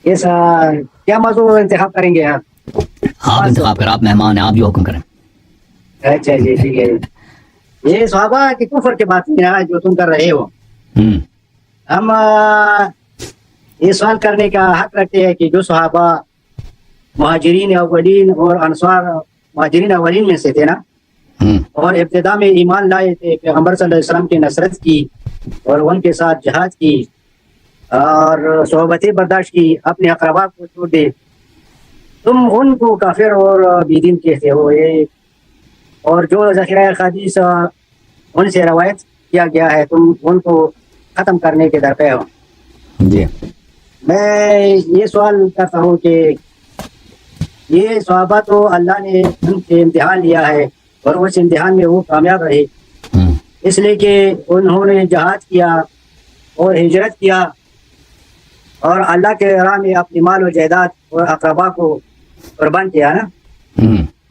ایسا کیا موضوع انتخاب کریں گے آپ؟ آپ انتخاب کریں، آپ مہمان ہیں، آپ جو حکم کریں. اچھا جی ٹھیک ہے. یہ صحابہ کے کفر کے بات جو تم کر رہے ہو، ہم یہ سوال کرنے کا حق رکھتے ہیں کہ جو صحابہ مہاجرین اولین اور انصار مہاجرین اولین میں سے تھے نا، اور ابتدا میں ایمان لائے تھے، پیغمبر صلی اللہ علیہ وسلم کی نصرت کی اور ان کے ساتھ جہاد کی اور صحبتیں برداشت کی، اپنے اقربا کو چھوڑ دے، تم ان کو کافر اور بیدین کہتے ہو. یہ اور جو ذخیرہ حدیث ان سے روایت کیا گیا ہے تم ان کو ختم کرنے کے درپے ہو. جی میں یہ سوال کرتا ہوں کہ یہ صحابہ تو اللہ نے ان سے امتحان لیا ہے اور اس امتحان میں وہ کامیاب رہے، اس لیے کہ انہوں نے جہاد کیا اور ہجرت کیا اور اللہ کے راہ میں اپنی مال و جائیداد اور اقربا کو قربان کیا نا.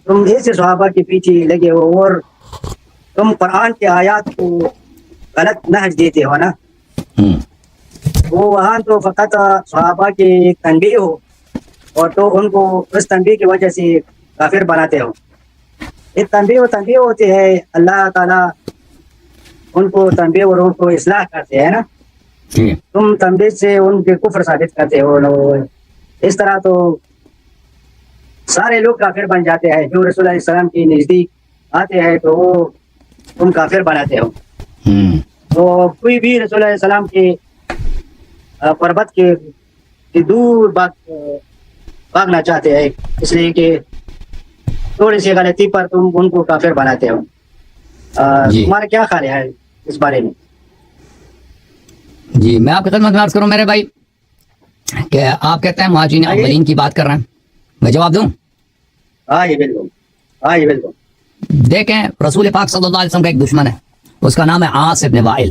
تم ایسے صحابہ کے پیچھے لگے ہو اور تم قرآن کے آیات کو غلط نہج دیتے ہو نا. وہ وہاں تو فقط صحابہ کی ایک تنبیہ ہو اور تو ان کو اس تنبیہ کی وجہ سے کافر بناتے ہو. ایک تنبیہ ہوتی ہے، اللہ تعالیٰ ان کو تنبیہ اور ان کو اصلاح کرتے ہیں نا. تم تنبیہ سے ان کے کفر ثابت کرتے ہو. اس طرح تو سارے لوگ کافر بن جاتے ہیں. جو رسول اللہ علیہ السلام کی نزدیک آتے ہیں تو وہ تم کافر بناتے ہو. تو کوئی بھی رسول اللہ علیہ السلام کی قربت کے دور بھاگنا چاہتے ہیں، اس لیے کہ تھوڑی سی غلطی پر تم ان کو کافر بناتے ہو. تمہارا کیا خیال ہے اس بارے میں؟ جی میں آپ کی خدمت میں عرض کروں میرے بھائی کہ آپ کہتے ہیں مہاجرین اولین کی بات کر رہے ہیں، میں جواب دوں؟ بالکل. دیکھیں رسول پاک صلی اللہ علیہ وسلم کا ایک دشمن ہے، اس کا نام ہے عاص ابن وائل،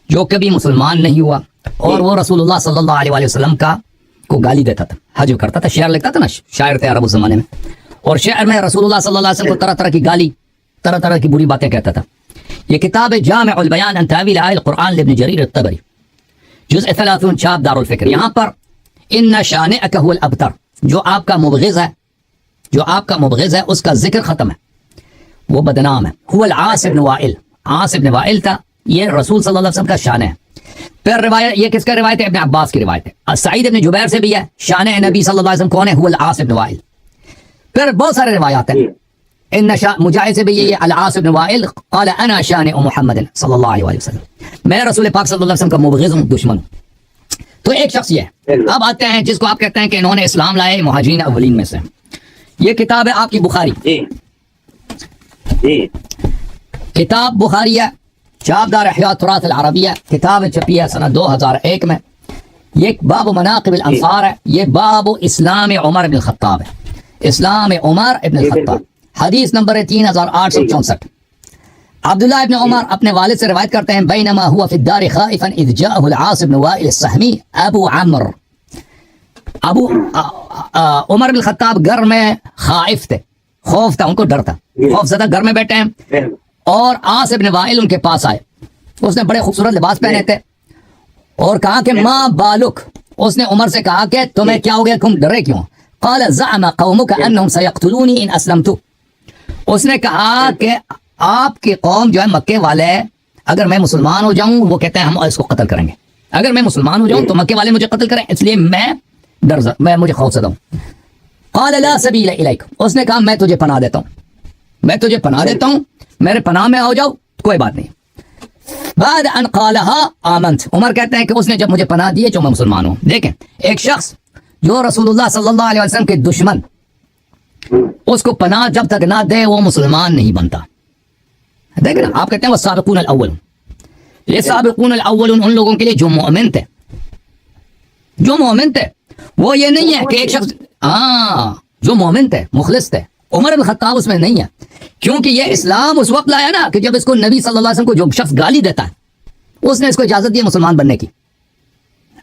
جو کبھی مسلمان نہیں ہوا اور وہ رسول اللہ صلی اللہ علیہ وسلم کو گالی دیتا تھا، حجو کرتا تھا، شعر لکھتا تھا نا، شاعر تھے عرب اس زمانے میں، اور شعر میں رسول اللہ صلی اللہ علیہ وسلم کو طرح طرح کی گالی، طرح طرح کی بری باتیں کہتا تھا. یہ کتاب جامع البیان عن تاویل آیات القرآن لابن جریر الطبری، جزء 30 چھاپ دار الفکر. یہاں پر ان شانئک هو الابتر، جو آپ کا مبغض ہے اس کا ذکر ختم ہے، وہ بدنام ہے. هو العاص ابن وائل، عاص ابن وائل تھا، یہ رسول صلی اللہ علیہ وسلم کا شان ہے. پھر روایت یہ کس کا روایت ہے؟ ابن عباس کی روایت ہے. سعید ابن جبیر سے بھی ہے، شان نبی صلی اللہ علیہ وسلم کون ہے؟ هو العاص ابن وائل. پھر بہت سارے روایات ہیں. مجاہد سے بھی یہ العاص ابن وائل قال انا شانئ محمد صلی اللہ علیہ وسلم، میں رسول پاک صلی اللہ علیہ وسلم کا مبغض ہوں، دشمن ہوں. تو ایک شخص یہ ہے. اب آتے ہیں جس کو آپ کہتے ہیں کہ انہوں نے اسلام لائے مہاجرین اولین میں سے. یہ کتاب ہے آپ کی بخاری، کتاب بخاری ہے، چھاپ دار احیاء التراث العربیہ، کتاب چھپی ہے سنہ 2001 میں. یہ باب مناقب الانصار ہے، یہ باب اسلام عمر بن الخطاب ہے، اسلام عمر ابن الخطاب. حدیث نمبر 3864. عبداللہ ابن عمر اپنے والد سے روایت کرتے ہیں، بینما ہوا فی الدار خائفا اذ جاءہ العاص بن وائل السہمی ابو عمر. عمر بن الخطاب گھر میں خائف تھے، خوف تھا، ان کو ڈر تھا، خوف زدہ گھر میں بیٹھے ہیں، اور عاص ابن وائل ان کے پاس آئے. اس نے بڑے خوبصورت لباس پہنے تھے اور کہا کہ ما بالک، اس نے عمر سے کہا کہ تمہیں کیا ہو گیا، تم ڈرے کیوں؟ قال زعم قومک انہم سیقتلونی ان اسلمت. اس نے کہا کہ آپ کی قوم جو ہے مکے والے، اگر میں مسلمان ہو جاؤں وہ کہتے ہیں ہم اس کو قتل کریں گے، اگر میں مسلمان ہو جاؤں تو مکے والے مجھے قتل کریں، اس لیے میں مجھے خوف زدہ ہوں. قال لا سبیل الیک، اس نے کہا میں تجھے پناہ دیتا ہوں، میرے پناہ میں ہو جاؤ، کوئی بات نہیں. بعد ان قالها آمنت، عمر کہتے ہیں کہ اس نے جب مجھے پناہ دی جو میں مسلمان ہوں. دیکھیں ایک شخص جو رسول اللہ صلی اللہ علیہ وسلم کے دشمن، اس کو پناہ جب تک نہ دے وہ مسلمان نہیں بنتا. دیکھیں آپ کہتے ہیں وہ سابقون الاول، یہ سابقون الاول ان لوگوں کے لیے جو مومن تھے، وہ یہ نہیں ہے کہ ایک شخص جو مومن تھے، مخلص تھے. عمر بن خطاب اس میں نہیں ہے، کیونکہ یہ اسلام اس وقت لایا نا کہ جب اس کو نبی صلی اللہ علیہ وسلم کو جو شخص گالی دیتا ہے اس نے اس کو اجازت دی مسلمان بننے کی.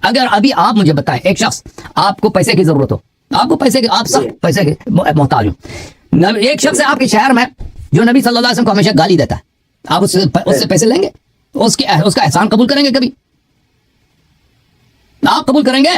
اگر ابھی آپ مجھے بتائیں ایک شخص آپ کو پیسے کی ضرورت ہو، آپ کو پیسے کی، آپ سخت پیسے کے محتاج ہو، ایک شخص ہے آپ کے شہر میں جو نبی صلی اللہ علیہ وسلم کو ہمیشہ گالی دیتا ہے، آپ اس سے پیسے لیں گے؟ اس کا احسان قبول کریں گے؟ کبھی آپ قبول کریں گے؟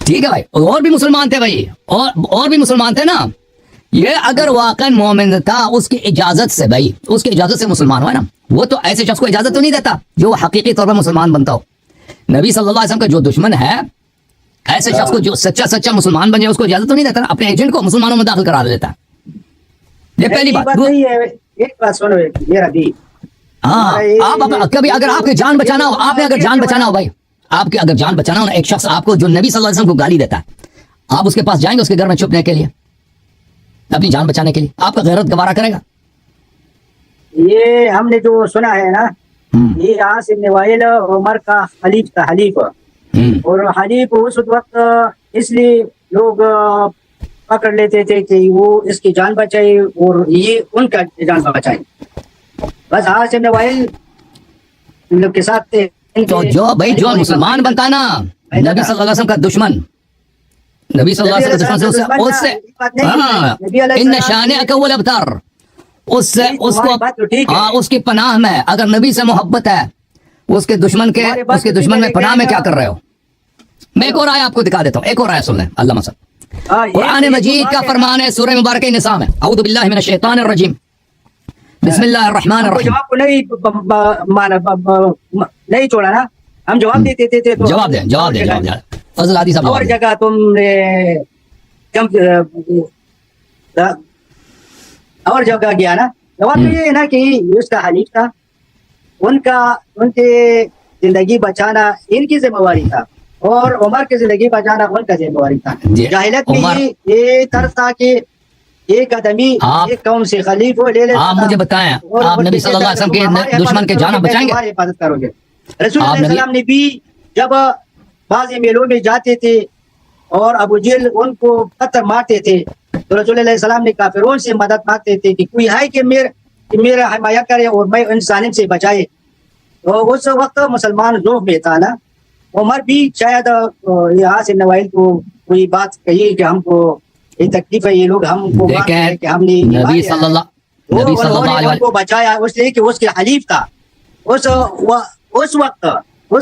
ٹھیک ہے بھائی, اور بھی مسلمان تھے بھائی, اور بھی مسلمان تھے نا. یہ اگر واقعا مومن تھا اس کی اجازت سے, بھائی اس کی اجازت سے مسلمان ہوا نا, وہ تو ایسے شخص کو اجازت تو نہیں دیتا جو حقیقی طور پر مسلمان بنتا ہو. نبی صلی اللہ علیہ وسلم کا جو دشمن ہے, ایسے شخص کو جو سچا مسلمان بن جائے اس کو اجازت تو نہیں دیتا نا, اپنے ایجنٹ کو مسلمانوں میں داخل کرا دیتا. یہ پہلی بات نہیں ہے. ایک بات سنو میرا بھی, ہاں, آپ کبھی اگر آپ کی جان بچانا ہو, آپ نے اگر جان بچانا ہو بھائی, آپ کے اگر جان بچانا ہو نا, ایک شخص آپ کو جو نبی صلی اللہ علیہ وسلم کو گالی دیتا ہے, آپ اس کے پاس جائیں گے اس کے گھر میں چھپنے کے لیے, اپنی جان بچانے کے لیے, آپ کا غیرت گوارا کرے گا؟ یہ ہم نے جو سنا ہے نا, یہ عاص بن وائل عمر کا حلیف تھا, حلیف. اور حلیف اس وقت اس لیے لوگ پکڑ لیتے تھے کہ وہ اس کی جان بچائے اور یہ ان کا جان بچائے. بس عاص بن وائل ان لوگ کے ساتھ تھے. تو جو بھائی جو مسلمان بنتا نا, نبی صلی اللہ علیہ وسلم کا دشمن, نبی صلی اللہ علیہ وسلم کا دشمن سے ان شانئک هو الابتر, اس سے اس کو, ہاں اس کی پناہ میں, اگر نبی سے محبت ہے, اس کے دشمن میں پناہ میں کیا کر رہے ہو؟ میں ایک اور آیت آپ کو دکھا دیتا ہوں, ایک اور آیت سن لیں. اللہ مسلم قرآن مجید کا فرمان ہے, سورہ مبارکہ نساء میں, اعوذ باللہ من الشیطان الرجیم, بسم اللہ الرحمن الرحیم. جواب کو نہیں چھوڑا نا, ہم جواب دیتے تھے. جواب دیں فضل عادی صاحب. اور جگہ تم اور جگہ گیا نا, جواب تو یہ ہے نا کہ اس کا حلیف تھا, ان کی زندگی بچانا ان کی ذمہ داری تھا, اور عمر کی زندگی بچانا ان کا ذمہ داری تھا. جاہلیت میں یہ طرز تھا کہ ایک آدمی ایک قوم سے خلیف ہو لے لیتا. آپ مجھے بتائیں, آپ نبی صلی اللہ علیہ وسلم کے دشمن کے جانا بچائیں گے؟ حفاظت کرو گے. رسول اللہ علیہ السلام نے بھی جب بعض میلوں میں جاتے تھے اور ابو جہل ان کو پتھر مارتے تھے, تو رسول اللہ علیہ السلام نے کافروں سے مدد مانگتے تھے کہ کوئی ہے کہ میرا حمایت کرے اور میں ان ظالم سے بچائے. تو اس وقت مسلمان ذوق میں تھا نا. عمر بھی شاید یہاں سے نوائل کو کوئی بات کہی کہ ہم کو یہ تکلیف ہے, یہ لوگ ہم کو کہ ہم نے نبی صلی اللہ علیہ وسلم کو بچایا, اس لیے کہ اس کے حلیف تھا. اس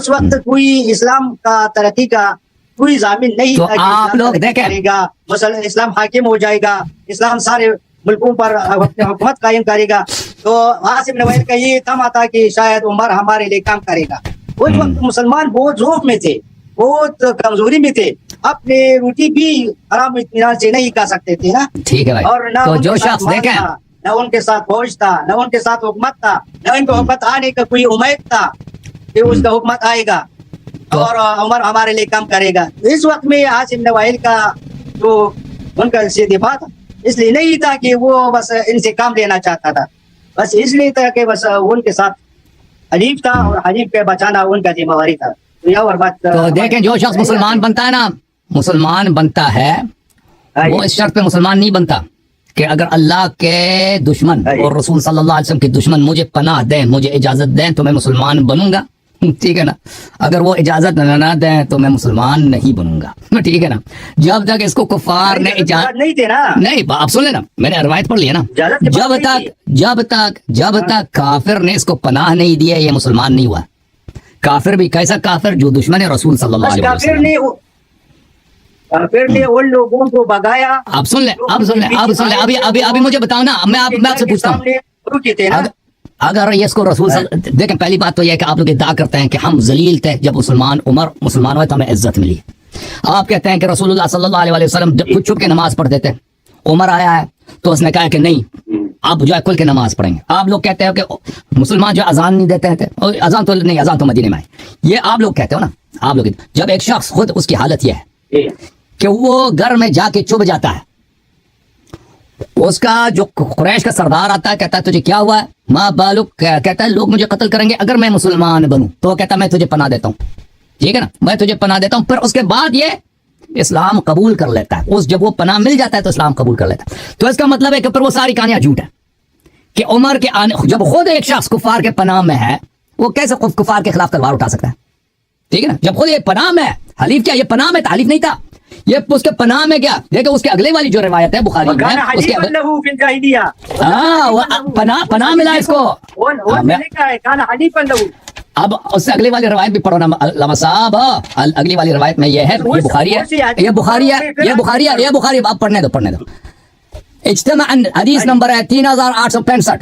وقت کوئی اسلام کا ترقی کا کوئی ضامن نہیں تھا کہ آپ لوگ دیکھیں کرے گا, اسلام حاکم ہو جائے گا, اسلام سارے ملکوں پر اپنی حکومت قائم کرے گا. تو عاصم بن وائل کا یہ تھا تھا کہ شاید عمر ہمارے لیے کام کرے گا. اس وقت مسلمان بہت ذوق میں تھے, بہت کمزوری میں تھے, اپنے روٹی بھی آرام اطمینان سے نہیں کھا سکتے تھے نا. ٹھیک ہے بھائی, اور نہ تو جو شخص دیکھیں نہ ان کے ساتھ فوج تھا, نہ ان کے ساتھ حکومت تھا, نہ ان کو حکومت آنے کا کوئی امید تھا کہ اس کا حکومت آئے گا اور عمر ہمارے لیے کام کرے گا. اس وقت میں عاصم بن وائل کا جو ان کا سے دفاع تھا, اس لیے نہیں تھا کہ وہ بس ان سے کام لینا چاہتا تھا, بس اس لیے تھا کہ بس ان کے ساتھ حلیف تھا اور حلیف کے بچانا ان کا ذمہ داری تھا. تو دیکھیں جو شخص مسلمان بنتا ہے نا, مسلمان بنتا ہے, وہ اس شرط پہ مسلمان نہیں بنتا کہ اگر اللہ کے دشمن اور رسول صلی اللہ علیہ وسلم کے دشمن مجھے پناہ دیں, مجھے اجازت دیں تو میں مسلمان بنوں گا. ٹھیک ہے نا, اگر وہ اجازت نہ دیں تو میں مسلمان نہیں بنوں گا. ٹھیک ہے نا, جب تک اس کو کفار نے اجازت نہیں تھے نا, نہیں آپ سن لینا, میں نے روایت پڑھ لی ہے نا, جب تک کافر نے اس کو پناہ نہیں دیا یہ مسلمان نہیں ہوا. کافر بھی کیسا کافر؟ جو دشمن ہے رسول صلی اللہ علیہ وسلم. کافر نے ان لوگوں کو بگایا. آپ سن لیں, ابھی مجھے بتاؤ نا, میں آپ سے پوچھتا ہوں, اگر یہ اس کو رسول دیکھیں, پہلی بات تو یہ ہے کہ آپ لوگ ادعا کرتے ہیں کہ ہم ذلیل تھے, جب عمر مسلمان ہوئے تو ہمیں عزت ملی. آپ کہتے ہیں کہ رسول اللہ صلی اللہ علیہ وسلم خود چھپ کے نماز پڑھتے تھے, عمر آیا ہے تو اس نے کہا کہ نہیں آپ جو ہے کھل کے نماز پڑھیں گے. آپ لوگ کہتے ہو کہ مسلمان جو اذان نہیں دیتے ہیں, اذان تو نہیں, اذان تو مدینے میں ہے, یہ آپ لوگ کہتے ہو نا. آپ لوگ جب ایک شخص خود اس کی حالت یہ ہے کہ وہ گھر میں جا کے چھپ جاتا ہے, اس کا جو قریش کا سردار آتا ہے, کہتا ہے تجھے کیا ہوا ہے, ماں بالک, کہتا ہے لوگ مجھے قتل کریں گے اگر میں مسلمان بنوں, تو کہتا ہے میں تجھے پناہ دیتا ہوں. ٹھیک ہے نا, میں تجھے پناہ دیتا ہوں. پھر اس کے بعد یہ اسلام قبول کر لیتا ہے, جب وہ پناہ مل جاتا ہے تو اسلام قبول کر لیتا ہے. تو اس کا مطلب ہے کہ پھر وہ ساری کہانیاں جھوٹ ہے کہ عمر کے آنے, جب خود ایک شخص کفار کے پناہ میں ہے, وہ کیسے کفار کے خلاف تلوار اٹھا سکتا ہے؟ ٹھیک ہے نا, جب خود یہ پناہ میں ہے. حلیف کیا, یہ پناہ میں حلیف نہیں تھا, یہ اس کے پناہ میں گیا. دیکھو اس کے اگلے والی جو روایت ہے بخاری میں, اس کے پناہ ملا اس کو. اب اس سے اگلی والی روایت بھی پڑھو نا علامہ صاحب. اگلی والی روایت میں یہ ہے, یہ بخاری ہے, یہ بخاری ہے, یہ بخاری ہے, یہ بخاری. اب پڑھنے دو. اجتماع حدیث نمبر ہے 3865.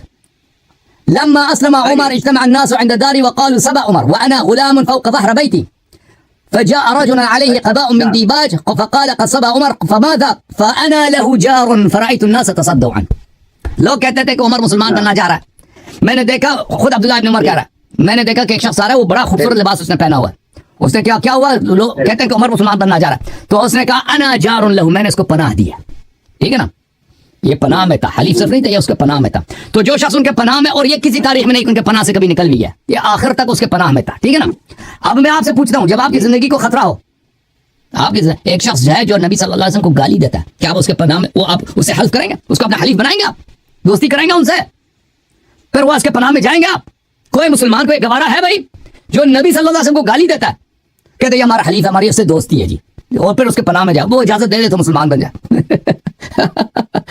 لما اسلم عمر اجتمع الناس عند داري وقالوا سبع عمر وانا غلام فوق ظهر بيتي فجاء رجل عليه قباء من ديباج فقال قد سبع عمر فماذا فانا له جار فرأيت الناس تصدوا عنه. لوگ کہتے تھے کہ عمر مسلمان بننا چاہ رہا ہے. میں نے دیکھا, خود عبداللہ ابن عمر کہہ رہا ہے, میں نے دیکھا کہ ایک شخص آ رہا ہے, وہ بڑا خوبصورت لباس اس نے پہنا ہوا ہے. اس نے کیا ہوا, لوگ کہتے ہیں کہ عمر مسلمان بننا چاہ رہا ہے, تو اس نے کہا انا جار له, میں نے اس کو پناہ دیا. ٹھیک ہے نا, یہ پناہ میں تھا, حلیف صرف نہیں تھا, یہ اس کے پناہ میں تھا. تو جو شخص ان کے پناہ میں, اور یہ کسی تاریخ میں نہیں کہ ان کے پناہ سے کبھی نکل بھی گیا, یہ آخر تک اس کے پناہ میں تھا. ٹھیک ہے نا. اب میں آپ سے پوچھتا ہوں, جب آپ کی زندگی کو خطرہ ہو, آپ کی ایک شخص جو ہے جو نبی صلی اللہ علیہ وسلم کو گالی دیتا ہے, کیا آپ اس کے پناہ میں, وہ آپ اس سے حلف کریں گے, اس کو اپنا حلیف بنائیں گے, آپ دوستی کریں گے ان سے, پھر وہ اس کے پناہ میں جائیں گے آپ؟ کوئی مسلمان کو یہ گوارا ہے بھائی جو نبی صلی اللہ علیہ وسلم کو گالی دیتا ہے, کہتے ہیں یہ ہمارا حلیف ہے, ہماری اس سے دوستی ہے جی, اور پھر اس کے پناہ میں جاؤ, وہ اجازت دے دے تو مسلمان بن جائے.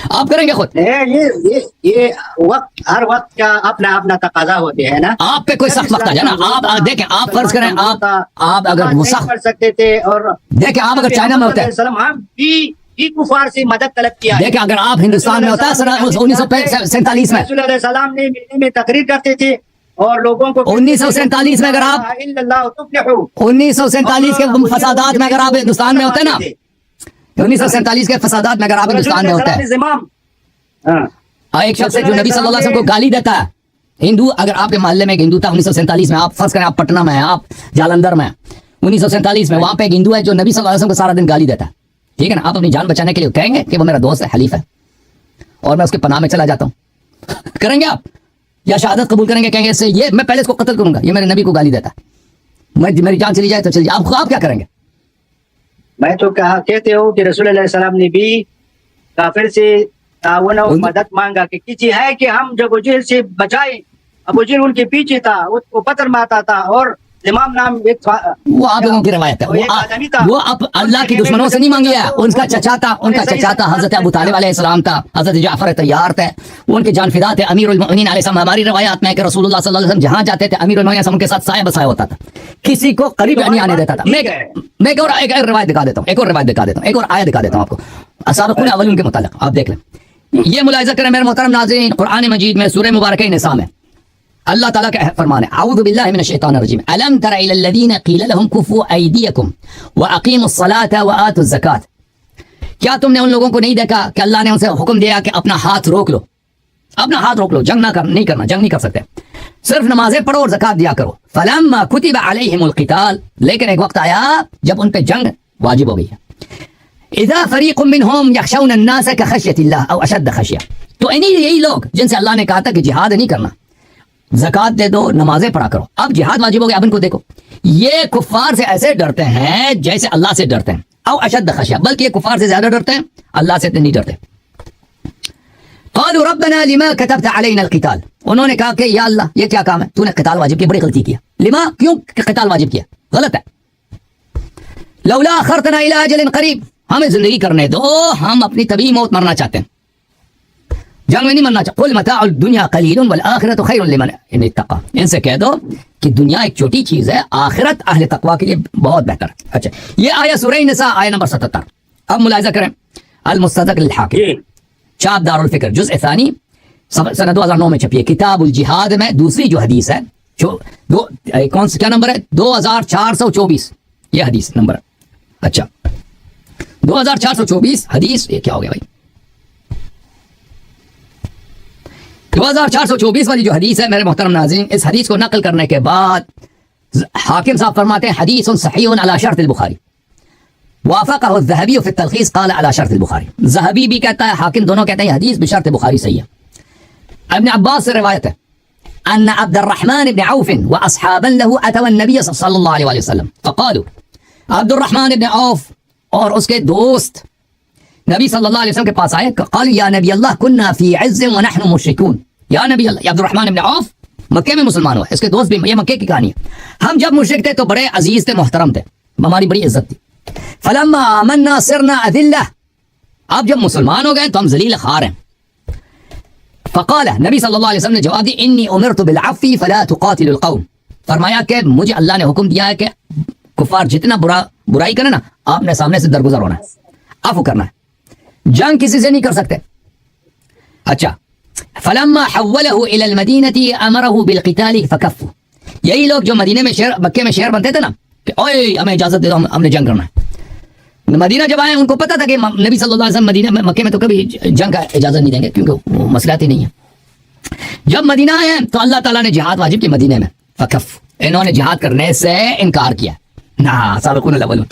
آپ کریں گے خود؟ یہ وقت, ہر وقت کا اپنا اپنا تقاضا ہوتے ہیں نا. آپ پہ کوئی سخت وقت آ جائے نا, آپ دیکھیں, آپ فرض کریں, آپ اگر وہ سخت کر سکتے تھے, اور دیکھیں آپ اگر چائنا میں ہوتے ہیں, کفار سے مدد طلب کیا. دیکھیں اگر آپ ہندوستان میں ہوتا ہے 1947 میں, رسول اللہ علیہ السلام نے ملنے میں تقریر کرتے تھے اور لوگوں کو 1947 میں, اگر آپ 1947 کے فسادات میں اگر آپ ہندوستان میں ہوتے نا, 1947 کے فسادات میں اگر آپ ہندوستان میں ہوتے ہیں, ایک شخص ہے جو نبی صلی اللہ علیہ وسلم کو گالی دیتا ہے, ہندو, اگر آپ کے محلے میں ایک ہندو تھا 1947 میں, آپ فرض کریں آپ پٹنہ میں ہیں, آپ جالندھر میں 1947 میں, وہاں پہ ایک ہندو ہے جو نبی صلی اللہ علیہ وسلم کو سارا دن گالی دیتا ہے. ٹھیک ہے نا, آپ اپنی جان بچانے کے لیے کہیں گے کہ وہ میرا دوست ہے, حلیف ہے, اور میں اس کے پناہ میں چلا جاتا ہوں, کریں گے آپ؟ یا شہادت قبول کریں گے, کہیں گے اس سے یہ میں پہلے اس کو قتل کروں گا, یہ میرے نبی کو گالی دیتا ہے, میری جان چلی جائے تو چلی جائے, آپ کیا کریں گے؟ میں تو کہتے ہوں کہ رسول اللہ علیہ السلام نے بھی کافر سے تعاون اور مدد مانگا کہ کسی ہے کہ ہم جب ابو جہل سے بچائیں. ابو جہل ان کے پیچھے تھا, اس کو پتھر مارتا تھا, اور امام نام ایک وہ آپ لوگوں کی روایت ہے, وہ آپ اللہ کی دشمنوں سے نہیں مانگی ہے. ان کا چچا تھا حضرت ابو طالب علیہ السلام تھا, حضرت جعفر طیار تھے, وہ ان کے جان فدا تھے, امیر المؤمنین علیہ السلام. ہماری روایات میں کہ رسول اللہ صلی اللہ علیہ وسلم جہاں جاتے تھے امیر المؤمنین ان کے ساتھ سایہ بسایہ ہوتا تھا, کسی کو قریب نہیں آنے دیتا تھا. میں ایک اور روایت دکھا دیتا ہوں, ایک اور آیت دکھا دیتا ہوں آپ کو سابقون اولین کے متعلق, آپ دیکھ لیں. یہ ملاحظہ کریں میرے محترم ناظرین, قرآن مجید میں سورہ مبارکہ نساء میں اللہ تعالیٰ کا فرمان ہے, اعوذ باللہ من الشیطان الرجیم, الم تر الی الذین قیل لهم کفوا ایدیکم واقیموا الصلاة وآتوا الزکاة. کیا تم نے ان لوگوں کو نہیں دیکھا کہ اللہ نے ان سے حکم دیا کہ اپنا ہاتھ روک لو, جنگ نہیں کر سکتے, صرف نمازیں پڑھو اور زکات دیا کرو. فلما کتب علیہم القتال, لیکن ایک وقت آیا جب ان پہ جنگ واجب ہو گئی ہے. اذا فریق منہم یخشون الناس کخشیۃ اللہ او اشد خشیہ, تو یہی لوگ جن سے اللہ نے کہا تھا کہ جہاد نہیں کرنا, زکات دے دو, نمازیں پڑھا کرو, اب جہاد واجب ہو گیا, اب ان کو دیکھو, یہ کفار سے ایسے ڈرتے ہیں جیسے اللہ سے ڈرتے ہیں, او اشد خشیہ, بلکہ یہ کفار سے زیادہ ڈرتے ہیں, اللہ سے نہیں ڈرتے. قالوا ربنا لما كتبت علينا القتال, انہوں نے کہا کہ یا اللہ یہ کیا کام ہے, تو نے قتال واجب کیا, بڑی غلطی کیا. لما, کیوں قتال واجب کیا, غلط ہے. لولا اخرتنا الى اجل قریب, ہمیں زندگی کرنے دو, ہم اپنی طبیعی موت مرنا چاہتے ہیں, جنگ میں نہیں مرنا چاہتے. قل متاع الدنیا قلیل والآخرۃ خیر لمن اتقى, ان سے کہہ دو کہ دنیا ایک چھوٹی چیز ہے, آخرت اہل تقوی کے لیے بہت بہتر ہے. اچھا, یہ آیہ سورہ نساء آیہ نمبر 77. اب ملاحظہ کریں, المستدرک للحاکم, چاپ دار الفکر, جزء ثانی, سنہ 2009 میں چھپی ہے, کتاب الجہاد میں دوسری جو حدیث ہے, کون سے کیا نمبر ہے, 2424, یہ حدیث نمبر. اچھا 2424 حدیث, یہ کیا ہو گیا بھائی, 2424 والی جو حدیث ہے میرے محترم ناظرین, اس حدیث کو نقل کرنے کے بعد حاکم صاحب فرماتے ہیں حدیث صحیح علی شرط البخاری, وافقہ الذہبی فی التلخیص قال علی شرط البخاری. ذہبی بھی کہتا ہے, حاکم دونوں کہتے ہیں حدیث بشرط بخاری صحیح ہے. ابن عباس سے روایت ہے ان عبد الرحمن بن عوف واصحابا له اتوا النبي صلی اللہ علیہ وسلم فقالوا, عبد الرحمن بن عوف اور اس کے دوست نبی صلی اللہ علیہ وسلم کے پاس آئے, قال یا نبی اللہ کننا فی عز ونحن مشرکون. یا نبی اللہ, عبد الرحمن بن عوف مکے میں مسلمان ہوا, اس کے دوست بھی, یہ مکے کی کہانی ہے, ہم جب مشرک تھے تو بڑے عزیز تھے, محترم تھے, ہماری بڑی عزت تھی. فلما آمنا صرنا اذلہ, اب جب مسلمان ہو گئے تو ہم ذلیل خوار ہیں. فقال, نبی صلی اللہ علیہ وسلم نے جواب دی, انی امرت بالعفو فلا تقاتل القوم فرمایا کہ مجھے اللہ نے حکم دیا ہے کہ کفار جتنا برائی کرے نا آپ نے سامنے سے درگزر ہونا ہے، عفو کرنا ہے، جنگ کسی سے نہیں کر سکتے. اچھا فلما حوله الى المدینہ امرہ بالقتال فکفوا، یہی لوگ جو مدینے میں شہر مکے میں شہر بنتے تھے نا کہ اوئے ہمیں اجازت دے دو ہم نے جنگ کرنا ہے، مدینہ جب آئے ان کو پتا تھا کہ نبی صلی اللہ علیہ وسلم مدینہ میں مکے میں تو کبھی جنگ کا اجازت نہیں دیں گے کیونکہ وہ مسئلات ہی نہیں ہے. جب مدینہ آئے تو اللہ تعالیٰ نے جہاد واجب کی مدینے میں، فکف انہوں نے جہاد کرنے سے انکار کیا. سابقون الاولون.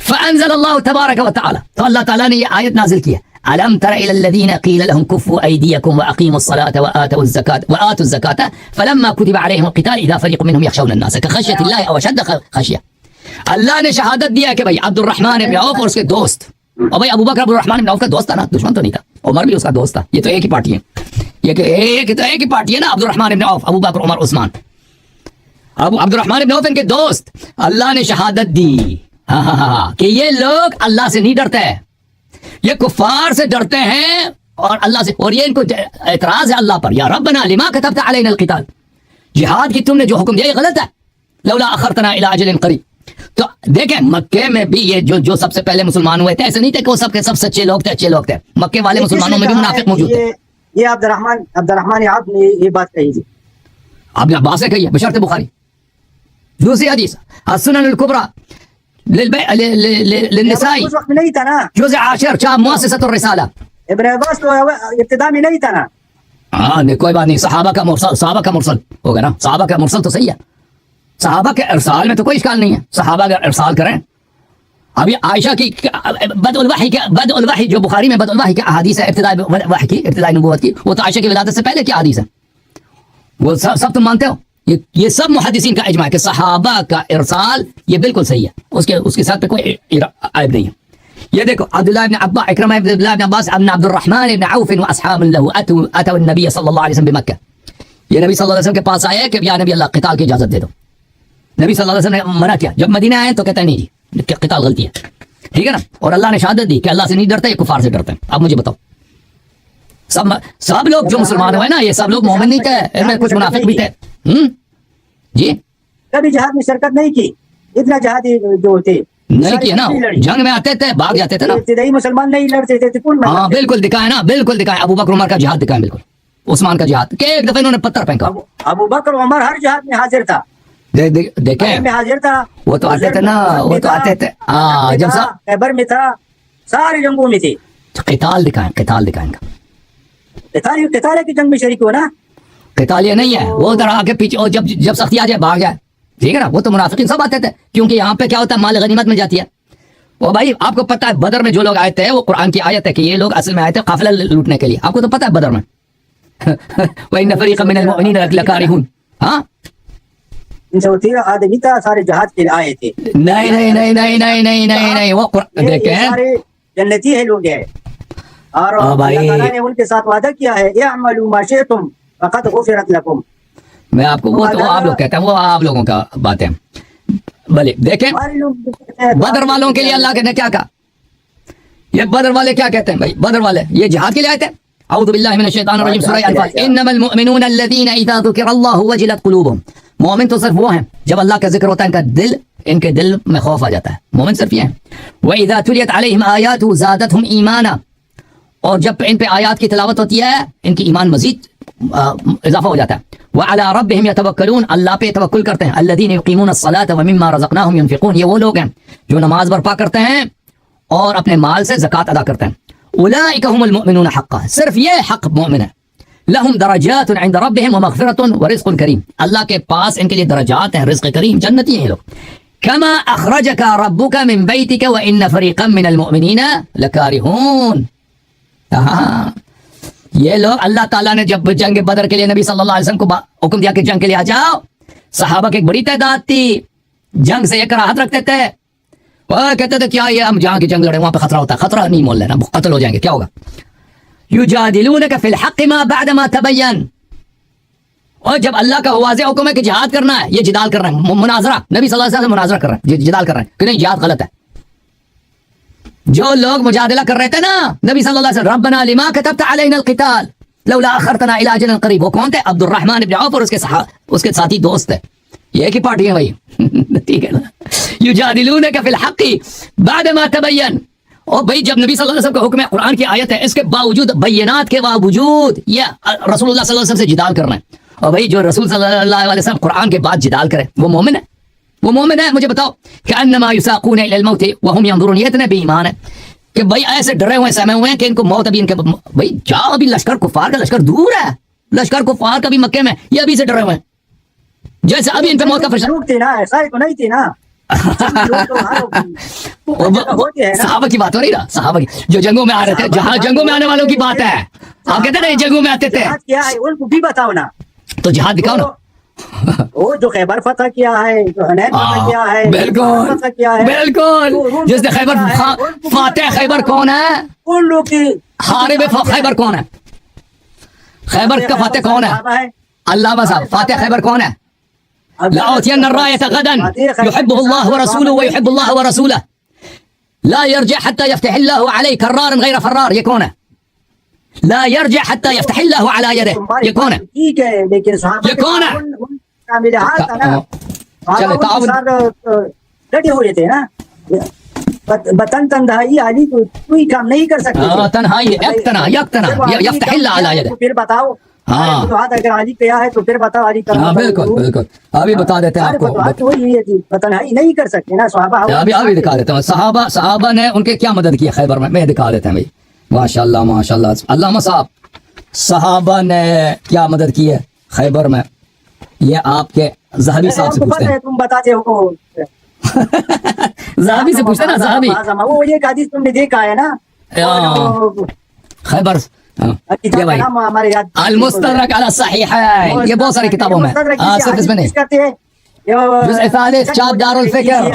فانزل اللہ تبارک و تعالی، تو اللہ تعالیٰ نے یہ آیت نازل کی ہے، الم تر الى الذين قيل لهم كفوا ايديكم واقيموا الصلاه واتوا الزكاه فلما كتب عليهم القتال اذا فريق منهم يخشون الناس كخشيه الله او اشد خشيه. اللہ نے شہادت دیا کہ بھائی عبد الرحمن ابن عوف اور اس کے دوست، اور بھائی ابو بکر عبد الرحمن ابن عوف کا دوست تھا نا، دشمن تو نہیں تھا، عمر بھی اس کا دوست تھا، یہ تو ایک ہی پارٹی ہے، یہ کہ ایک ہی پارٹی ہے نا، عبد الرحمن ابن عوف، ابو بکر عمر عثمان. ابو عبد الرحمن ابن عوف ان کے دوست، اللہ نے شہادت دی کہ یہ لوگ اللہ سے نہیں ڈرتے، یہ کفار سے ڈرتے ہیں اور اللہ سے، اور یہ ان کو اعتراض ہے اللہ پر، یا ربنا لما كتبت علينا القتال، جہاد کی تم نے جو حکم دیا یہ غلط ہے، لولا اخرتنا الى اجل قریب. تو دیکھیں مکے میں بھی یہ جو سب سے پہلے مسلمان ہوئے تھے ایسے نہیں تھے کہ وہ سب کے سب سچے لوگ تھے، اچھے لوگ تھے، مکے والے مسلمانوں میں بھی منافق موجود تھے. یہ عبد الرحمن عبد نے یہ بات کہی تھی، آپ نے عباس سے کہی ہے بشرط بخاری. دوسری حدیث السنن الکبری للنساء اس وقت نہیں تھا نا، جزء 10 مؤسسۃ الرسالہ. ابن عباس تو ابتدا میں نہیں تھا نا. ہاں نہیں کوئی بات نہیں، صحابہ کا مرسل ہوگا نا، صحابہ کا مرسل تو صحیح ہے، صحابہ کے ارسال میں تو کوئی اشکال نہیں ہے، صحابہ اگر ارسال کریں. ابھی عائشہ کی بدء الوحی جو بخاری میں بدء الوحی کی احادیث ہے، ابتدائی وحی کی، ابتدائی نبوت کی، وہ تو عائشہ کی ولادت سے پہلے کی احادیث ہے، وہ سب تم مانتے ہو. یہ سب محدثین کا اجماع ہے کہ صحابہ کا ارسال یہ بالکل صحیح ہے، اس کے ساتھ پہ کوئی عیب نہیں ہے. یہ دیکھو عبداللہ ابن عباس، اکرمہ ابن عبداللہ ابن عباس ابن عبد الرحمن ابن عوف واصحاب له اتوا النبي صلی اللہ علیہ وسلم بمکہ، یہ نبی صلی اللہ علیہ وسلم کے پاس آئے کہ یا نبی اللہ قتال کی اجازت دے دو. نبی صلی اللہ علیہ وسلم نے منع کیا، جب مدینہ آئے تو کہتے ہیں نہیں جی کہ قتال غلطی ہے، ٹھیک ہے نا، اور اللہ نے شہادت دی کہ اللہ سے نہیں ڈرتے، یہ کفار سے ڈرتے ہیں. اب مجھے بتاؤ سب لوگ جو مسلمان ہوئے نا یہ سب لوگ مومن نہیں تھے، ان میں کچھ منافق بھی تھے. جی کبھی جہاد میں شرکت نہیں کی، اتنا جہادی جو تھے نہیں کیا نا، جنگ میں آتے تھے بھاگ جاتے تھے نا، ابتدائی مسلمان نہیں لڑتے تھے. ہاں بالکل دکھائے نا، بالکل دکھائے، ابو بکر عمر کا جہاد دکھائے، بالکل عثمان کا جہاد کہ ایک دفعہ انہوں نے پتھر پھینکا. ابو بکر عمر ہر جہاد میں حاضر تھا، دیکھیں میں حاضر تھا، وہ تو آتے تھے نا، وہ تو آتے تھے ہاں، جب خیبر میں تھا، سارے جنگوں میں تھے. قتال دکھائیں کا قتال کی جنگ میں شریک ہو نا، قتال یہ نہیں ہے وہ ادھر آ کے پیچھے، اور جب سختی آ جائے بھاگ جائے، ٹھیک ہے نا. وہ تو منافقین سب آتے تھے، کیونکہ یہاں پہ کیا ہوتا ہے مال غنیمت مل جاتی ہے. وہ بھائی آپ کو پتہ ہے بدر میں جو لوگ آئے تھے، وہ قرآن کی آیت ہے کہ یہ لوگ اصل میں آئے تھے قافلہ لوٹنے کے لیے، آپ کو تو پتہ ہے بدر میں وَإِنَّ فَرِيقًا مِنَ الْمُؤْمِنِينَ لَكَارِهُونَ. ہاں 313 آدمی تھا، سارے جہاد کے لیے آئے تھے. نہیں وہ دیکھیں سارے جنتی ہے لوگ ہیں، اور اللہ تعالیٰ نے ان کے ساتھ وعدہ کیا ہے اعملوا ما شئتم فقد غفرت لكم. میں آپ کو وہ تو آپ لوگ کہتے ہیں، وہ آپ لوگوں کا بات ہے. بھلے دیکھیں بدر والوں کے لیے اللہ نے کیا کہا، یہ بدر والے کیا کہتے ہیں بھائی، بدر والے یہ جہاد کے لیے آئے تھے. اعوذ باللہ من الشیطان الرجیم، سورہ انفال، انما المؤمنون الذین اذا ذکر اللہ وجلت قلوبهم. مومن تو صرف وہ ہیں جب اللہ کا ذکر ہوتا ہے ان کے دل میں خوف آ جاتا ہے، مومن صرف یہ ہیں. واذا تليت علیہم آیاتہ زادتهم ایمانا، اور جب ان پہ آیات کی تلاوت ہوتی ہے ان کی ایمان مزید اضافہ ہو جاتا ہے. وعلى ربهم يتوکلون، اللہ پہ توکل کرتے ہیں. الذين يقيمون الصلاة ومما رزقناهم ينفقون، یہ وہ لوگ ہیں جو نماز برپا کرتے ہیں اور اپنے مال سے زکوٰۃ ادا کرتے ہیں. اولئک هم المؤمنون حقا، صرف یہ حق مومن ہے. لهم درجات عند ربهم ومغفرة ورزق کریم، اللہ کے پاس ان کے لیے درجات ہیں، رزق کریم، جنتی ہیں یہ لوگ. كما اخرجك ربك من بيتك وان فريقا من المؤمنين لكارهون. یہ لوگ اللہ تعالیٰ نے جب جنگ بدر کے لیے نبی صلی اللہ علیہ وسلم کو حکم دیا کہ جنگ کے لیے آ جاؤ، صحابہ کی ایک بڑی تعداد تھی، جنگ سے یہ کراہت رکھتے تھے، وہ کہتے تھے کیا یہ ہم جہاں کی جنگ لڑے وہاں پہ خطرہ ہوتا ہے، خطرہ نہیں مول لینا، قتل ہو جائیں گے، کیا ہوگا. یجادلونک فی الحق ما بعد ما تبین، اور جب اللہ کا واضح حکم ہے کہ جہاد کرنا ہے، یہ جدال کر رہے ہیں، مناظرہ، نبی صلی اللہ علیہ وسلم مناظرہ کر رہے ہیں، جدال کر رہے ہیں کہ نہیں جہاد غلط ہے. جو لوگ مجادلہ کر رہے تھے نا نبی صلی اللہ علیہ وسلم، ربنا لما كتبت علينا القتال لولا اخرتنا الى اجل قریب، وہ کون تھے؟ عبد الرحمن ابن عوف اور اس کے ساتھی دوست تھے. یہ ایک ہی پارٹی ہے بھائی ٹھیک ہے نا یجادلونک فی الحق بعد ما تبین اور بھائی جب نبی صلی اللہ علیہ وسلم کا حکم ہے قرآن کی آیت ہے اس کے باوجود بینات کے باوجود یہ رسول اللہ صلی اللہ علیہ وسلم سے جدال کرنا ہے اور بھائی جو رسول صلی اللہ علیہ وسلم قرآن کے بعد جدال کرے وہ مومن ہے مجھے بتاؤ کہ انما یساقون الی الموت وهم ينظرون یہ اتنے بے ایمان ہے کہ بھائی ایسے ڈرے ہوئے سہمے ہوئے ہیں کہ ان کو موت ابھی ان کے بھائی جاؤ ابھی لشکر کفار کا لشکر دور ہے لشکر کفار کا بھی مکے میں یہ ابھی سے ڈرے ہوئے ہیں جیسے ابھی ان پہ موت کا فرشتہ تھی نا ایسا ہی تو نہیں تھی نا صحابہ کی بات ہو رہی نا صحابہ کی جو جنگوں میں آ رہے تھے جہاں جنگوں میں آنے والوں کی بات ہے آپ کہتے ہیں نا جنگوں میں آتے تھے کیا ہے ان کو بھی بتاؤ نا تو جہاد دکھاؤ نا وہ جو خیبر فتح کیا ہے جو حنین فتح کیا ہے بالکل فتح کیا ہے بالکل جس نے خیبر فاتح خیبر کون ہے ان لوگ کی حارب خیبر کون ہے خیبر کا فاتح کون ہے علامہ صاحب فاتح خیبر کون ہے لأوتين الراية غدا يحبه الله ورسوله ويحب الله ورسوله لا يرجع حتى يفتح الله عليه كرار غير فرار يكونه لا يرجع حتى يفتح الله على يده يكونه ٹھیک ہے لیکن يكونه چلے تعاون ڈٹے ہوئے تھے نا بطن تنہائی علی کوئی کام نہیں کر سکتے تنہائی یکتنا يفتح الله على يده پھر بتاؤ اگر علی کیا ہے تو پھر بتاؤ علی کا بالکل بالکل ابھی بتا دیتے ہیں آپ کو تنہائی نہیں کر سکتے نا صحابہ ابھی دکھا دیتا ہوں صحابہ نے ان کے کیا مدد کی خیبر میں دکھا دیتے ہیں بھائی ماشاء اللہ علامہ صاحب صحابہ نے کیا مدد کی ہے خیبر میں یہ آپ کے زہبی صاحب سے پوچھتے ہیں تم بتاتے ہو زہبی سے پوچھتے ہیں نا زہبی وہ یہ حدیث تم نے دیکھا ہے نا خیبر المستدرک علی الصحیحین یہ بہت ساری کتابوں میں صرف اس میں نہیں جزء ثالث چاپ دار الفکر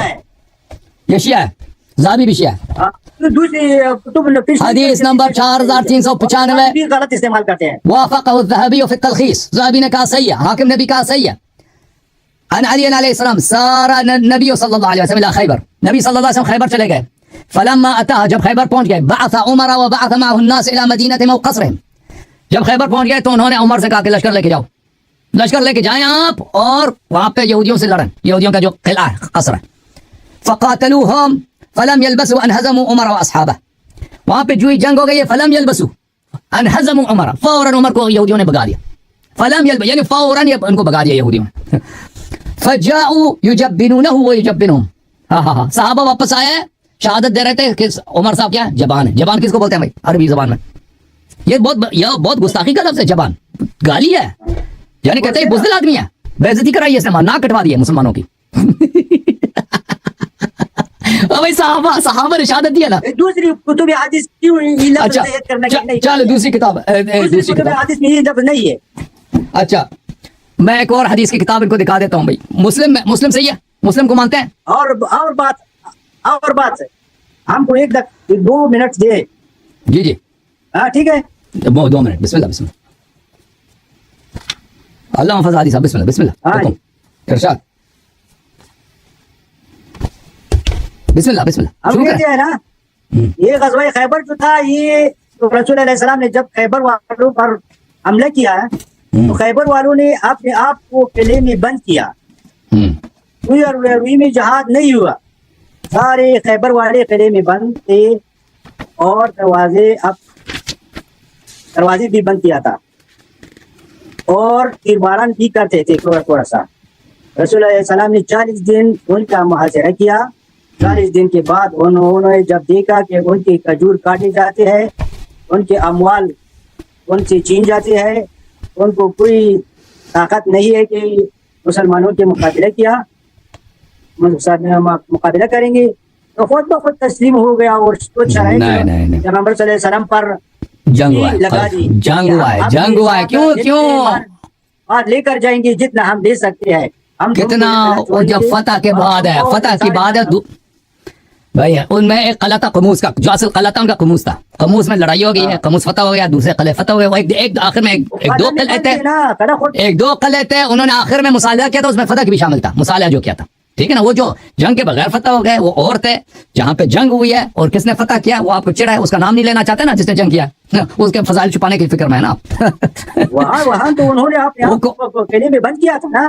یہ شیعہ ہے زہبی بھی شیعہ ہے حدیث نمبر 4395 غلط استعمال کرتے ہیں وافقه الذهبي في التلخيص ذهبي نے کہا صحیح ہے حاکم نے بھی کہا صحیح ہے عن علی علیہ السلام سار النبی صلی اللہ علیہ وسلم الى خیبر نبی صلی اللہ علیہ وسلم خیبر چلے گئے فلما اتاها جب خیبر پہنچ گئے بعث عمر وبعث معه الناس الى مدینه قصرهم جب خیبر پہنچ گئے تو انہوں نے عمر سے کہا کہ لشکر لے کے جاؤ لشکر لے کے جائیں آپ اور وہاں پہ یہودیوں سے لڑیں یہودیوں کا جو قلعہ ہے قصر ہے فقاتلوهم فلم يلبسوا ان هزموا عمر واصحابه وہاں پہ جو جنگ ہو گئی فلم يلبسوا ان هزموا عمر فورا عمر کو یہودیوں نے بھگا دیا فلم يلبس یعنی فورا ان کو بھگا دیا یہودیوں فجاءوا يجبنونه ويجبنهم ہاں صحابہ واپس آئے شہادت دے رہے تھے کہ عمر صاحب کیا ہے جبان ہے جبان کس کو بولتے ہیں بھائی عربی زبان میں یہ بہت گستاخی کا لفظ ہے جبان گالی ہے یعنی کہتے ہیں بزدل آدمی ہے بے عزتی کرائی اس نے ناک کٹوا دی ہے مسلمانوں کی بھائی صحابہ نے شہادت دیا نا دوسری کتب حدیث کیوں اچھا چلو دوسری کتاب حدیث میں یہ لفظ نہیں ہے اچھا میں ایک اور حدیث کی کتاب ان کو دکھا دیتا ہوں بھائی مسلم صحیح ہے مسلم کو مانتے ہیں اور بات ہم کو 2 منٹ دے جی ہاں ٹھیک ہے 2 منٹ بسم اللہ اللہ حافظ عادی صاحب بسم اللہ ارشاد بسم اللہ ہم کہتے ہیں نا یہ غزوہ خیبر جو تھا یہ رسول علیہ السلام نے جب خیبر والوں پر حملہ کیا تو خیبر والوں نے اپنے آپ کو قلعے میں بند کیا روئی میں جہاد نہیں ہوا سارے خیبر والے قلعے میں بند تھے اور دروازے بھی بند کیا تھا اور تیرباران بھی کرتے تھے تھوڑا سا رسول اللہ علیہ السلام نے 40 دن ان کا محاصرہ کیا 40 دن کے بعد انہوں نے جب دیکھا کہ ان کے کھجور کاٹے جاتے ہیں ان کے اموال ان سے چھین جاتے ہیں ان کو کوئی طاقت نہیں ہے کہ مسلمانوں کے مقابلہ کریں گے تو خود بخود تسلیم ہو گیا اور پیغمبر صلی اللہ علیہ وسلم پر جنگ ہوا ہے کیوں لے کر جائیں گے جتنا ہم دے سکتے ہیں ہم کتنا جب فتح کے بعد ہے بھائی ان میں ایک قلعہ تھا قموس کا جو اصل قلعہ تھا ان کا قموس تھا قموس میں لڑائی ہو گئی ہے قموس فتح ہو گیا دوسرے قلعے فتح ہوئے ایک آخر میں ایک دو قلعے تھے انہوں نے آخر میں مصالحہ کیا تھا اس میں فتح بھی شامل تھا مصالحہ جو کیا تھا ٹھیک ہے نا وہ جو جنگ کے بغیر فتح ہو گئے وہ اور تھے جہاں پہ جنگ ہوئی ہے اور کس نے فتح کیا وہ آپ کو چڑھا ہے اس کا نام نہیں لینا چاہتے نا جس نے جنگ کیا اس کے فضائل چھپانے کی فکر میں ہے نا وہاں تو انہوں نے قلعے میں بند کیا تھا نا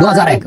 2001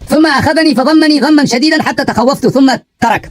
ثم أخذني فضمني ضما شديدا حتى تخوفت ثم ترك,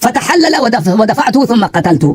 فتحلل ودفعته ثم قتلته,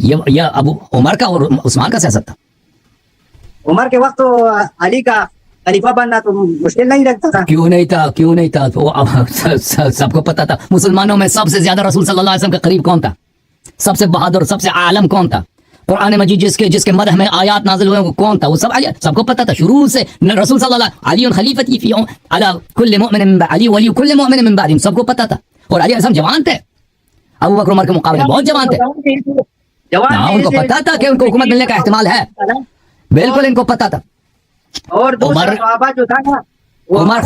یہ ابو عمر کا اور عثمان کا سیاست تھا. عمر کے وقت تو علی کا خلیفہ بننا تو مشکل نہیں لگتا تھا. کیوں نہیں تھا تو سب کو پتا تھا. مسلمانوں میں سب سے زیادہ رسول صلی اللہ علیہ وسلم کے قریب کون تھا؟ سب سے بہادر سب سے عالم کون تھا؟ قرآن مجید جس کے مدح میں آیات نازل ہوئے وہ کون تھا؟ وہ سب کو پتا تھا شروع سے. رسول صلی اللہ علیہ خلیفتی فی علی کل مؤمن من بعد، علی ولی کل مؤمن من بعد، سب کو پتا تھا. اور علی علیہ السلام جوان تھے، ابو بکر عمر کے مقابلے بہت جوان تھے. ان کو پتا تھا کہ ان کو حکومت ملنے کا احتمال ہے، بالکل ان کو پتا تھا. اور صحابہ جو تھا نا عمر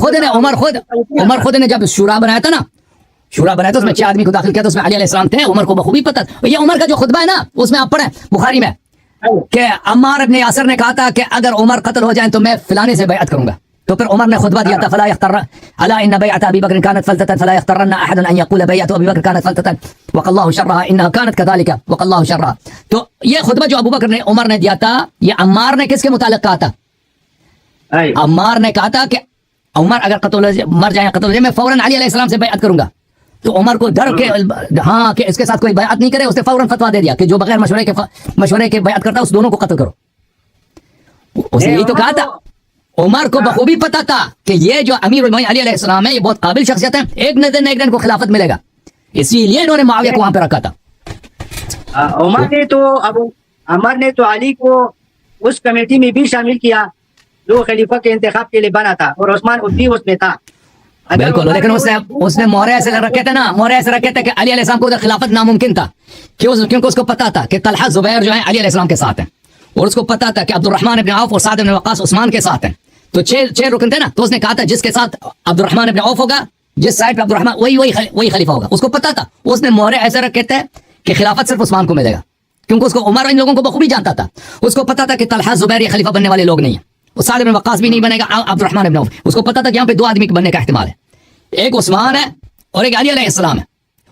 خود نے جب شورا بنایا تھا اس میں 6 آدمی کو داخل کیا تھا، اس میں علی علیہ السلام تھے. عمر کو بخوبی پتا تھا. یہ عمر کا جو خطبہ ہے نا اس میں آپ پڑھیں بخاری میں کہ عمار ابن یاسر نے کہا تھا کہ اگر عمر قتل ہو جائیں تو میں فلانے سے بیعت کروں گا. تو پھر عمر نے خطبہ دیا تھا فلا يختر الا ان بیعت ابی بکر كانت فلتة فلا يخترن احد ان يقول بیعت ابی بکر كانت فلتة وقى الله شرها انها كانت كذلك وقى الله شرها. تو یہ خطبہ جو ابو بکر نے عمر نے دیا تھا یہ عمار نے کس کے متعلق کہا تھا؟ عمار نے کہا تھا کہ عمر اگر مر جائیں قتل ہو جائے میں فوراً علی علیہ السلام سے بیعت کروں گا. تو عمر کو ڈر کے ہاں کہ اس کے ساتھ کوئی بیعت نہیں کرے، اس نے فوراً فتویٰ دے دیا کہ جو بغیر مشورے کے بیعت کرتا ہے اس دونوں کو قتل کرو. اس نے یہی تو کہا تھا. عمر کو بخوبی پتا تھا کہ یہ جو امیر المومنین علی علیہ السلام ہے یہ بہت قابل شخصیت ہے، ایک دن کو خلافت ملے گا، اسی لیے انہوں نے معاویہ کو وہاں پہ رکھا تھا. عمر نے تو علی کو اس کمیٹی میں بھی شامل کیا جو خلیفہ کے انتخاب کے لیے بنا تھا، اور عثمان بھی اس میں تھا. بالکل، لیکن اس نے مورے ایسے رکھے تھے کہ علی علیہ السلام کو خلافت ناممکن تھا. کیونکہ اس کو پتا تھا کہ طلحہ زبیر جو ہیں علی علیہ السلام کے ساتھ ہیں، اور اس کو پتا تھا کہ عبد الرحمن ابن عوف اور سعد بن وقاص عثمان کے ساتھ ہیں. تو 6 رکن تھے نا. تو اس نے کہا تھا جس کے ساتھ عبد الرحمن ابن عوف ہوگا، جس سائڈ پہ عبد الرحمن وہی خلیفہ ہوگا. اس کو پتا تھا. اس نے مورے ایسے رکھے تھے کہ خلافت صرف عثمان کو ملے گا، کیونکہ اس کو عمر ان لوگوں کو بخوبی جانتا تھا. اس کو پتا تھا کہ طلحہ زبیر یہ خلیفہ بننے والے لوگ نہیں ہیں، اور سعد بن وقاص بھی نہیں بنے گا، عبد الرحمن ابن عوف. اس کو پتا تھا کہ یہاں پہ 2 آدمی بننے کا احتمال ہے، ایک عثمان ہے اور ایک علی علیہ السلام ہے.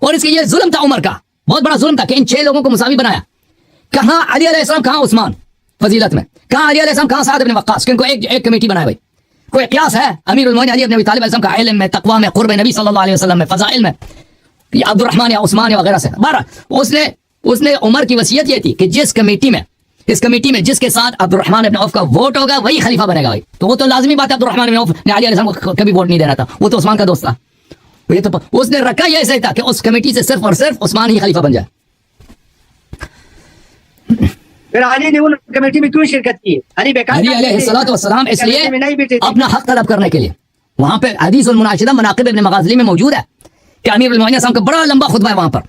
اور اس کے یہ ظلم تھا عمر کا، بہت بڑا ظلم تھا کہ ان 6 لوگوں کو مساوی بنایا. کہاں علی علیہ السلام، کہاں عثمان فضیلت میں، کہاں علی علیہ السلام، کہاں سعد بن وقاص. کن کو ایک کمیٹی بنائے بھائی. کوئی قیاس ہے؟ امیر المومنین علی بن ابی طالب علیہ السلام کا علم میں، تقوی میں، قرب نبی صلی اللہ علیہ وسلم میں، فضائل میں، یا عبد الرحمن یا عثمان یا وغیرہ سے. اس نے عمر کی وصیت یہ تھی کہ اس کمیٹی میں جس کے ساتھ عبد الرحمن ابن عوف کا ووٹ ہوگا وہی خلیفہ بنے گا بھائی. تو وہ تو لازمی بات ہے، عبد الرحمن ابن عوف نے علی علیہ السلام کو کبھی ووٹ نہیں دینا تھا، وہ تو عثمان کا دوست تھا. یہ تو اس نے رکھا یہ ایسا ہی تھا کہ اس کمیٹی سے صرف اور صرف عثمان ہی خلیفہ بن جائے. پھر علی نے ان کمیٹی میں کیوں شرکت کی؟ علی علیہ الصلوۃ والسلام اس لیے اپنا حق طلب کرنے کے لیے. وہاں پہ حدیث المناشدہ مناقب ابن مغازلی میں موجود ہے کہ امیر المومنین صاحب کا بڑا لمبا خطبہ ہے وہاں پر،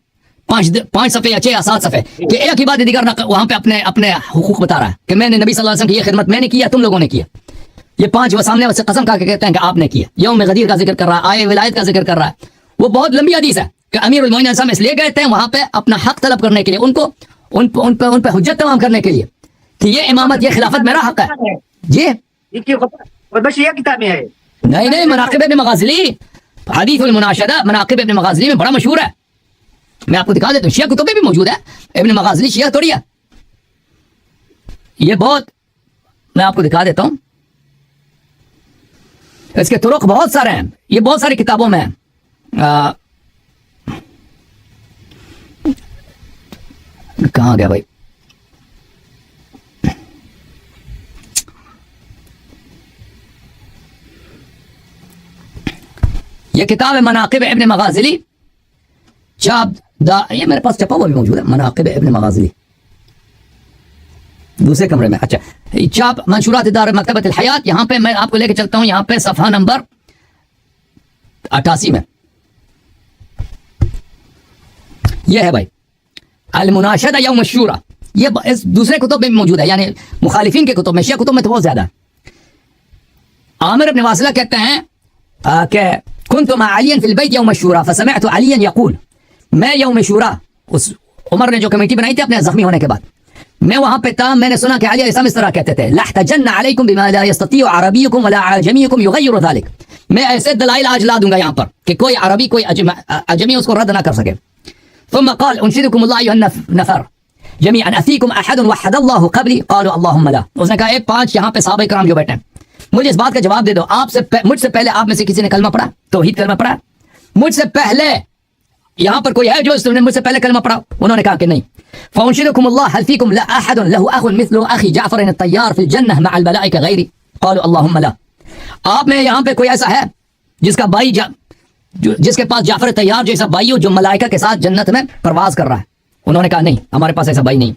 5 صفحے یا 6 یا 7 صفحے، کہ ایک ہی بات دیگر وہاں پہ اپنے حقوق بتا رہا ہے کہ میں نے نبی صلی اللہ علیہ وسلم کی یہ خدمت میں نے کی ہے، تم لوگوں نے کی ہے. یہ 5 وہ سامنے سے قسم کھا کے کہتے ہیں کہ آپ نے کی ہے. یوم غدیر کا ذکر کر رہا ہے، آئے ولایت کا ذکر کر رہا ہے. وہ بہت لمبی حدیث ہے کہ امیر المومنین صاحب اس لیے گئے تھے وہاں پہ اپنا حق طلب کرنے کے لیے، ان پہ حجت تمام کرنے کے لیے کہ یہ امامت، یہ خلافت میرا حق ہے. جی بس یہ کتاب میں ہے. نہیں، مناقب ابن مغازلی، حدیث المناشدہ مناقب ابن مغازلی میں بڑا مشہور ہے. میں آپ کو دکھا دیتا ہوں، شیعہ کتب میں بھی موجود ہے. ابن مغازلی شیعہ تھوڑی ہے، یہ بہت، میں آپ کو دکھا دیتا ہوں، اس کے طرق بہت سارے ہیں، یہ بہت ساری کتابوں میں ہیں. کہاں گیا بھائی؟ یہ کتاب ہے مناقب ابن مغازلی، یہ میرے پاس چھپا ہوا بھی موجود ہے، مناقب ابن مغازلی دوسرے کمرے میں. اچھا، چاپ منشورات دار مکتبۃ الحیات. یہاں پہ میں آپ کو لے کے چلتا ہوں، یہاں پہ صفحہ نمبر 88 میں یہ ہے بھائی، المناشدہ یوم الشورى. یہ اس دوسرے کتب میں بھی موجود ہے، یعنی مخالفین کے کتب میں، شیعہ کتب میں تو بہت زیادہ ہے. عامر ابن واصلہ کہتے ہیں کہ كنت مع علي في البيت يوم الشورى فسمعت عليا يقول، میں یوم شورا، اس عمر نے جو کمیٹی بنائی تھی اپنے زخمی ہونے کے بعد، میں وہاں پہ تھا، میں نے سنا کہ علی علیہ السلام اس طرح کہتے تھے، لَحْتَجَنَّ عَلَيْكُمْ بِمَا لَا يَسْتَطِيعُ عَرَبِيُّكُمْ وَلَا عَجَمِيُّكُمْ يُغَيِّرُ ذَلِكَ. میں ایسے دلائل آج لا دوں گا یہاں پر کہ کوئی عربی کوئی عجمی اس کو رد نہ کر سکے. ثم قال انشدكم الله ايها النفر جميعا افيكم احد وحد الله قبلي قالوا اللهم لا. اس نے کہا 5 یہاں پہ صحابہ کرام جو بیٹھے ہیں، مجھے اس بات کا جواب دے دو، مجھ سے پہلے آپ میں سے کسی نے کلمہ پڑھا، توحید کلمہ پڑھا؟ مجھ سے پہلے یہاں پر کوئی ہے جو مجھ سے پہلے کلمہ پڑھا؟ انہوں نے کہا کہ نہیں. فأنشدكم الله هل فيكم لا أحد له أخ مثل أخي جعفر الطيار في الجنة مع الملائكة غيري قالوا اللهم لا. آپ میں یہاں پہ کوئی ایسا ہے جس کا بھائی جس کے پاس جعفر طیار جیسا بھائی ہو جو ملائکہ کے ساتھ جنت میں پرواز کر رہا ہے؟ انہوں نے کہا نہیں، ہمارے پاس ایسا بھائی نہیں.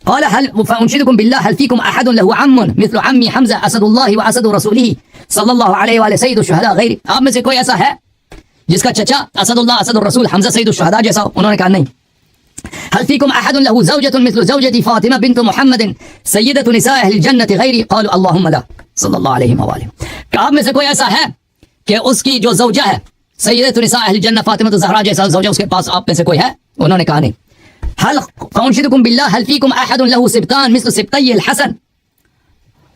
قال هل فأنشدكم بالله هل فيكم أحد له عم مثل عمي حمزة أسد الله وأسد رسوله صلى الله عليه وآله سيد الشهداء غيري. آپ میں سے کوئی ایسا ہے جس کا چچا اسد اللہ اسد الرسول حمزہ سید الشہداء جیسا ہو؟ انہوں نے کہا نہیں. هل فيكم أحد له زوجة مثل زوجتي فاطمة بنت محمد سيدة نساء أهل الجنة غيري قالوا اللهم لا صلی اللہ علیہ وآلہ. کہ آپ میں سے کوئی ایسا ہے کہ اس کی جو زوجہ ہے سیدۃ نساء اہل الجنہ فاطمہ الزہرا جیسا زوجہ اس کے پاس آپ میں سے کوئی ہے؟ انہوں نے کہا نہیں. هل فأنشدكم بالله هل فيكم أحد له سبطان مثل سبطي الحسن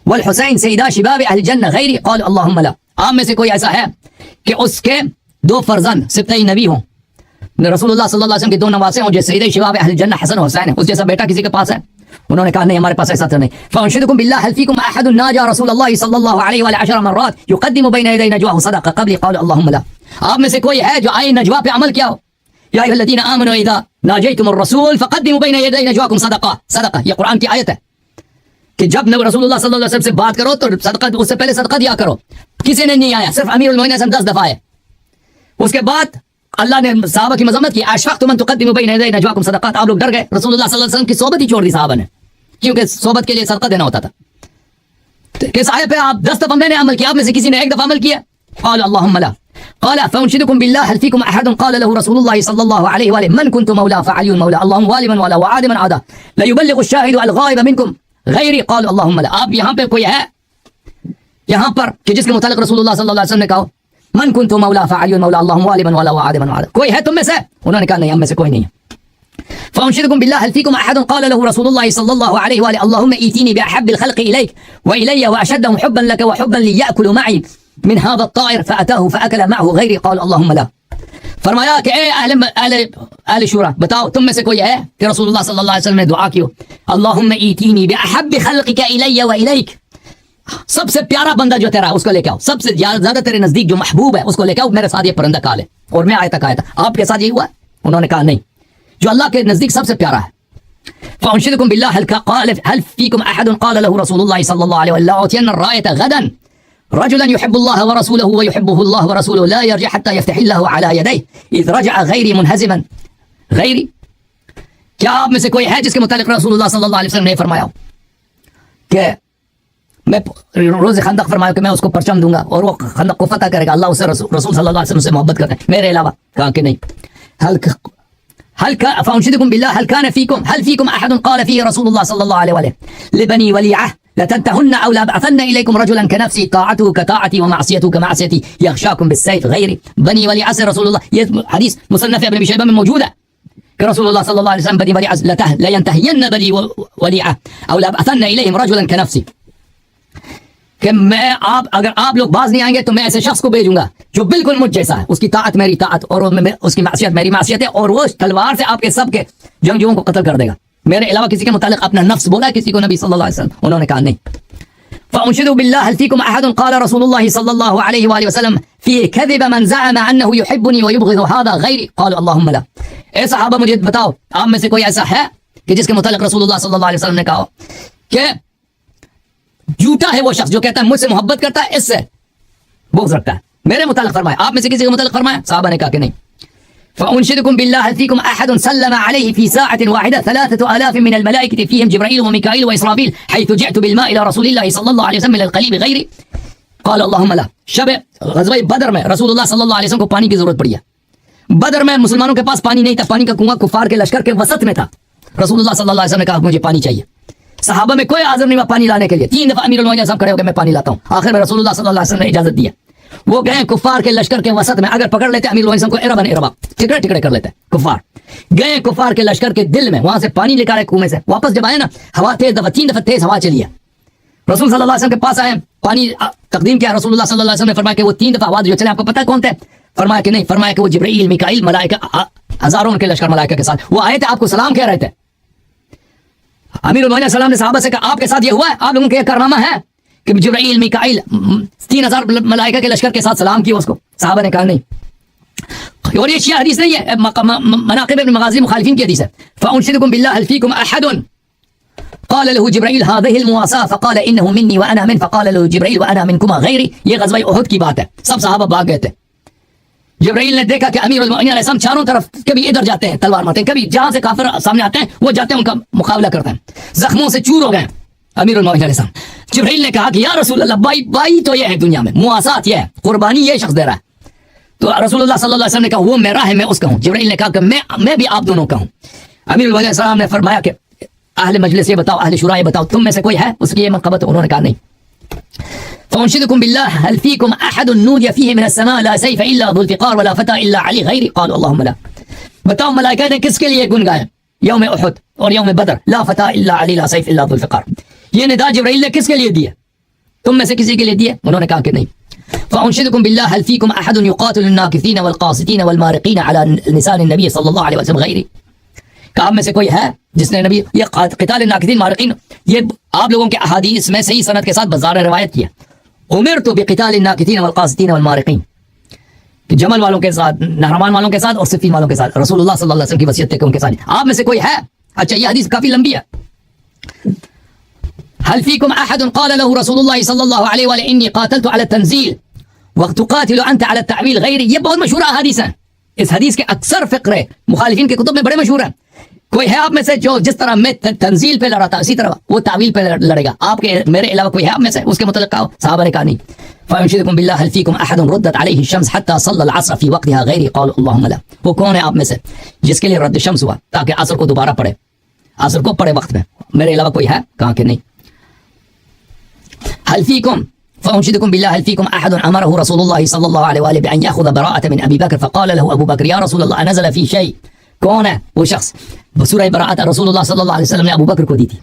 والحسين سيدا شباب أهل الجنة غيري قال اللهم لا. آپ میں سے کوئی ایسا ہے کہ اس کے دو فرزند سبطی نبی ہوں، رسول اللہ صلی اللہ علیہ وسلم کے دو نواسے ہوں جو سید شباب اہل الجنہ حسن و حسین ہے، اس جیسا بیٹا کسی کے پاس ہے؟ انہوں نے کہا نہیں، ہمارے پاس ایسا تو نہیں. فأنشدكم بالله هل فيكم أحد ناجى رسول الله صلى الله عليه وآله 10 مرات يقدم بين يدي نجواه صدقة قبل قال اللهم لا. آپ میں سے کوئی ہے جو آئے نجوا پہ عمل کیا ہو؟ یا ایھا الذین آمنوا اذا ناجیتم الرسول فقدموا بین یدی نجواکم صدقہ. یہ قرآن کی آیت ہے کہ جب رسول اللہ صلی اللہ علیہ وسلم سے بات کرو تو صدقہ اس سے پہلے صدقہ دیا کرو. کسی نے نہیں آیا، صرف امیر المؤمنین 10 دفعہ ہے. اس کے بعد اللہ نے صحابہ کی مذمت کی، اشفقتم ان تقدموا بین یدی نجواکم صدقات. آپ لوگ ڈر گئے، رسول اللہ صلی اللہ علیہ وسلم کی صحبت ہی چھوڑ دی صحابہ نے، کیونکہ صحبت کے لیے صدقہ دینا ہوتا تھا. کس آیت پہ آپ 10 دفعہ میں نے عمل کیا، آپ میں سے کسی نے ایک دفعہ عمل کیا؟ قال اللهم لا. قال فأنشدكم بالله هل فيكم أحد قال له رسول الله صلى الله عليه وآله من كنت مولاه فعلي مولاه اللهم والي من والاه وعاد من عاداه لا يبلغ الشاهد الغائب منكم غيري قال اللهم لا. آپ یہاں پہ کوئی ہے یہاں پر کہ جس کے متعلق رسول اللہ صلی اللہ علیہ وسلم نے کہا من كنت مولاه فعلي مولاه اللهم والي من والاه وعاد من عاداه؟ کوئی ہے تم میں سے؟ انہوں نے کہا نہیں، ہم میں سے کوئی نہیں ہے. فأنشدكم بالله هل فيكم أحد قال له رسول الله صلى الله عليه وآله اللهم ائتني بأحب الخلق إليك وإلي وأشدهم حبا لك وحبا لي يأكل معي من هذا الطائر فأتاه فأكل معه غيري قال اللهم لا. فرمایا کہ اے اہل شورا بتاؤ تم میں سے کوئی ہے کہ رسول اللہ صلی اللہ علیہ وسلم نے دعا کی ہو اللهم ائتني بأحب خلقك إلي وإليك، سب سے پیارا بندہ جو تیرا اس کو لے کے آؤ، سب سے زیادہ تیرے نزدیک جو محبوب ہے اس کو لے کے آؤ، میرے ساتھ یہ پرندہ کھا لے. اور میں آئے تک آیا تھا، آپ کے ساتھ یہ ہوا؟ انہوں نے کہا نہیں، جو اللہ کے نزدیک سب سے پیارا ہے. فأنشدكم بالله هل فيكم أحد قال له رسول الله صلى الله عليه وسلم أعطين الراية غدا رجلا يحب الله ورسوله ويحبه الله ورسوله لا يرجع حتى يفتح الله على يديه إذ رجع غيري منهزما غيري. کیا آپ میں سے کوئی ہے جس کے متعلق رسول اللہ صلی اللہ علیہ وسلم نے فرمایا کہ میں روز خندق فرمایا کہ میں اس کو پرچم دوں گا اور وہ خندق کو فتح کرے گا، اللہ اسے رسول صلی اللہ علیہ وسلم سے محبت کرتا ہے میرے علاوہ؟ کہا کہ نہیں. فأنشدكم بالله هل فيكم أحد قال فيه رسول الله صلى الله عليه وسلم لبني وليعة لتنتهن أو لأبعثن إليكم رجلا كنفسي طاعته كطاعتي ومعصيته كمعصيتي يغشاكم بالسيف غيري. بني وليعة سے رسول اللہ، یہ حدیث مصنف ابن ابی شیبہ میں موجود ہے کہ رسول اللہ صلی اللہ علیہ وسلم بني وليعة لينتهين بني وليعة أو لأبعثن إليهم رجلا كنفسي، کہ میں اگر آپ لوگ باز نہیں آئیں گے تو میں ایسے شخص کو بھیجوں گا جو بالکل مجھ جیسا ہے، اس کی طاعت میری طاعت اور اس کی معصیت میری معصیت ہے، اور وہ تلوار سے آپ کے سب کے جنگجوؤں کو قتل کر دے گا. میرے علاوہ کسی کے متعلق اپنا نفس بولا کسی کو نبی صلی اللہ علیہ وسلم؟ انہوں نے کہا نہیں. فأنشدوا بالله هل فيكم أحد قال رسول الله صلى الله عليه وآله وسلم في كذب من زعم أنه يحبني ويبغض هذا غيري قال اللهم لا. اے صحابہ مجھے بتاؤ آپ میں سے کوئی ایسا ہے کہ جس کے متعلق رسول اللہ صلی اللہ علیہ وسلم نے کہا کہ جھوٹا ہے وہ شخص جو کہتا ہے مجھ سے محبت کرتا ہے، اس سے بغض رکھتا ہے، میرے متعلق فرمایا؟ آپ میں سے کسی کے متعلق فرمایا؟ صحابہ نے کہا کہ نہیں. فأنشدكم بالله هل فيكم أحد سلم عليه في ساعة واحدة 3000 من الملائكة فيهم جبرائيل وميكائيل وإسرافيل حيث جئت بالماء إلى رسول الله صلى الله عليه وسلم من القليب غيري قال اللهم لا. شب غزوہ بدر میں رسول اللہ صلی اللہ علیہ وسلم کو پانی کی ضرورت پڑی ہے. بدر میں مسلمانوں کے پاس پانی نہیں تھا، پانی کا کنواں کفار کے لشکر کے وسط میں تھا. رسول اللہ صلی اللہ علیہ وسلم نے کہا مجھے پانی چاہیے. صحابہ میں کوئی حاضر نہیں ہوا پانی لانے کے لیے. 3 دفعہ امیر المؤمنین کھڑے ہو کے میں پانی لاتا ہوں. آخر میں رسول اللہ صلی اللہ علیہ وسلم نے اجازت دی ہے. وہ گئے کفار کے لشکر کے وسط میں، اگر پکڑ لیتے امیر المؤمنین کو اربا ٹکڑے ٹکڑے کر لیتے. کفار گئے کفار کے لشکر کے دل میں، وہاں سے پانی نکالے کنویں سے. واپس جب آئے نا، ہوا تیز 3 دفعہ تیز ہوا چلی ہے. رسول صلی اللہ علیہ وسلم کے پاس آئے، پانی تقدیم کیا. رسول اللہ صلی اللہ علیہ وسلم نے فرمایا کہ وہ 3 دفعہ آواز جو چلے آپ کو پتہ کون تھے؟ فرمایا کہ نہیں. فرمایا کہ وہ جبرائیل میکائیل ملائکہ، ہزاروں کے لشکر ملائکہ کے ساتھ وہ آئے تھے، آپ کو سلام کہہ رہے تھے. امیر المؤمنین السلام نے صحابہ سے کہا آپ کے ساتھ یہ ہوا ہے؟ آپ لوگوں کا یہ کارنامہ ہے کہ جبرائیل میکائیل 3000 ملائکہ کے لشکر کے ساتھ سلام کیا اس کو؟ صحابہ نے کہا نہیں. اور یہ شیعہ حدیث نہیں ہے، مناقب ابن مغازی مخالفین کی حدیث ہے. فانشدکم باللہ هل فیکم احد قال له جبرائیل هذه المواساة فقال انه مني وانا من فقال له جبرائیل وانا منكما غیری. یہ غزوہ احد کی بات ہے، سب صحابہ بھاگ گئے تھے. جبرائیل نے دیکھا کہ امیر المؤمنین علیہ السلام چاروں طرف کبھی ادھر جاتے ہیں تلوار مارتے ہیں، کبھی جہاں سے کافر سامنے آتے ہیں وہ جاتے ہیں ان کا مقابلہ کرتے ہیں، زخموں سے چور ہو گئے امیر المؤمنین علیہ السلام. جبرائیل نے کہا کہ یا رسول اللہ بائی تو یہ ہے دنیا میں، مواسات یہ ہے، قربانی یہ شخص دے رہا ہے. تو رسول اللہ صلی اللہ علیہ وسلم نے کہا وہ میرا ہے میں اس کا ہوں. جبرائیل نے کہا کہ میں بھی آپ دونوں کا ہوں. امیر المؤمنین علیہ السلام نے فرمایا کہ اہل مجلس یہ بتاؤ، اہل شورا یہ بتاؤ، تم میں سے کوئی ہے اس کی یہ منقبت؟ انہوں نے کہا نہیں. فانشدكم بالله هل فيكم احد نودي فيه من السماء لا سيف الا ذو الفقار ولا فتى الا علي غيري قالوا اللهم لا. بتاؤ ملائکہ نے کس کے لیے گن گائے یوم احد اور یوم بدر؟ لا فتى الا علي لا سيف الا ذو الفقار. یہ ندا جبرائیل نے کس کے لیے دیا؟ تم میں سے کسی کے لیے دیا؟ انہوں نے کہا کہ نہیں. فانشدكم بالله هل فيكم احد يقاتل الناكثين والقاسطين والمارقين على لسان النبي صلى الله عليه وسلم غيري. کہ آپ میں سے کوئی ہے جس نے نبی یہ قتال الناکثین مارقین یہ آپ لوگوں کے احادیث میں صحیح سند کے ساتھ بازار روایت کیا. امرت بقتال الناکثین والقاسطین والمارقین، جمل والوں کے ساتھ، نہرمان والوں کے ساتھ اور صفین والوں کے ساتھ. رسول اللہ صلی اللہ علیہ وسلم کی وصیت ہے کہ ان کے ساتھ آپ میں سے کوئی ہے. اچھا یہ حدیث کافی لمبی ہے. هل فيكم احد قال له رسول الله صلی اللہ علیہ وآلہ انی قاتلت على التنزیل وتقاتل انت على التعویل غیری. یہ بہت مشہور حدیث ہے. اس حدیث کے اکثر فقرے مخالفین کے کتب میں بڑے مشہور ہیں. کوئی ہے آپ میں سے جو جس طرح میں تنزیل پہ لڑا تھا اسی طرح وہ تعویل پہ لڑے گا؟ آپ کے میرے علاوہ کوئی ہے آپ میں سے؟ اس کے متعلق کہا. صحابہ نے کہا نہیں. فانشدكم بالله هل فيكم احد ردت عليه الشمس حتى صلى العصر في وقتها غيري قال اللهم لا. وہ کون ہے آپ میں سے جس کے لیے رد شمس ہوا تاکہ عصر کو دوبارہ پڑھے، عصر کو پڑھے وقت میں؟ میرے علاوہ کوئی ہے؟ کہا کہ نہیں. هل فيكم فانشدكم بالله هل فيكم احد امره رسول الله صلى الله عليه واله بان ياخذ براءه من ابي بكر فقال له ابو بكر يا رسول الله انزل في شيء. کون ہے وہ شخص؟ سورہ براءت رسول اللہ صلی اللہ علیہ وسلم نے ابو بکر کو دی تھی،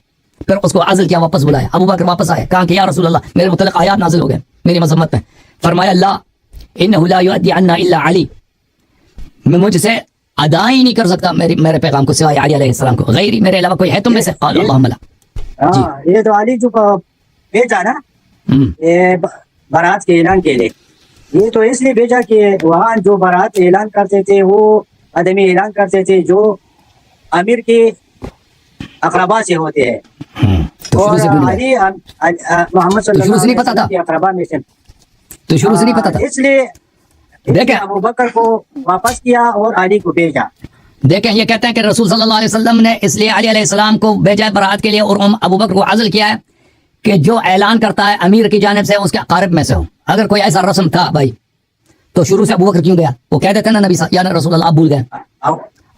پھر اس کو عزل کیا، واپس بلایا. ابو بکر واپس آئے، کہا کہ یا رسول اللہ میرے متعلق آیات نازل ہو گئے میری مذمت میں. فرمایا لا انه لا يؤدي عنا الا علي، میں مجھ سے ادا ہی نہیں کر سکتا میرے پیغام کو سوائے علی علیہ السلام کو. غیری میرے علاوہ کوئی ہے تم میں سے؟ قال اللهم لا. ہاں یہ تو علی جو بھیجا نا برات کے اعلان کے لیے، یہ تو اس لیے بھیجا کہ وہاں جو برات اعلان کرتے تھے وہ آدمی اعلان کرتے تھے جو امیر کے اقربا سے ہوتے ہیں. اور علی محمد صلی اللہ علیہ وسلم کے اقربا میں سے، تو شروع سے نہیں پتا تھا. اس لیے ابو بکر کو واپس کیا اور علی کو بھیجا. دیکھیں یہ کہتے ہیں کہ رسول صلی اللہ علیہ وسلم نے اس لیے علی علیہ السلام کو بھیجا برات کے لیے اور ابو بکر کو عزل کیا ہے کہ جو اعلان کرتا ہے امیر کی جانب سے اس کے اقارب میں سے ہو. اگر کوئی ایسا رسم تھا بھائی تو شروع سے ابو بکر کیوں گیا؟ وہ کہہ دیتے نا نبی یا رسول اللہ آپ بھول گئے،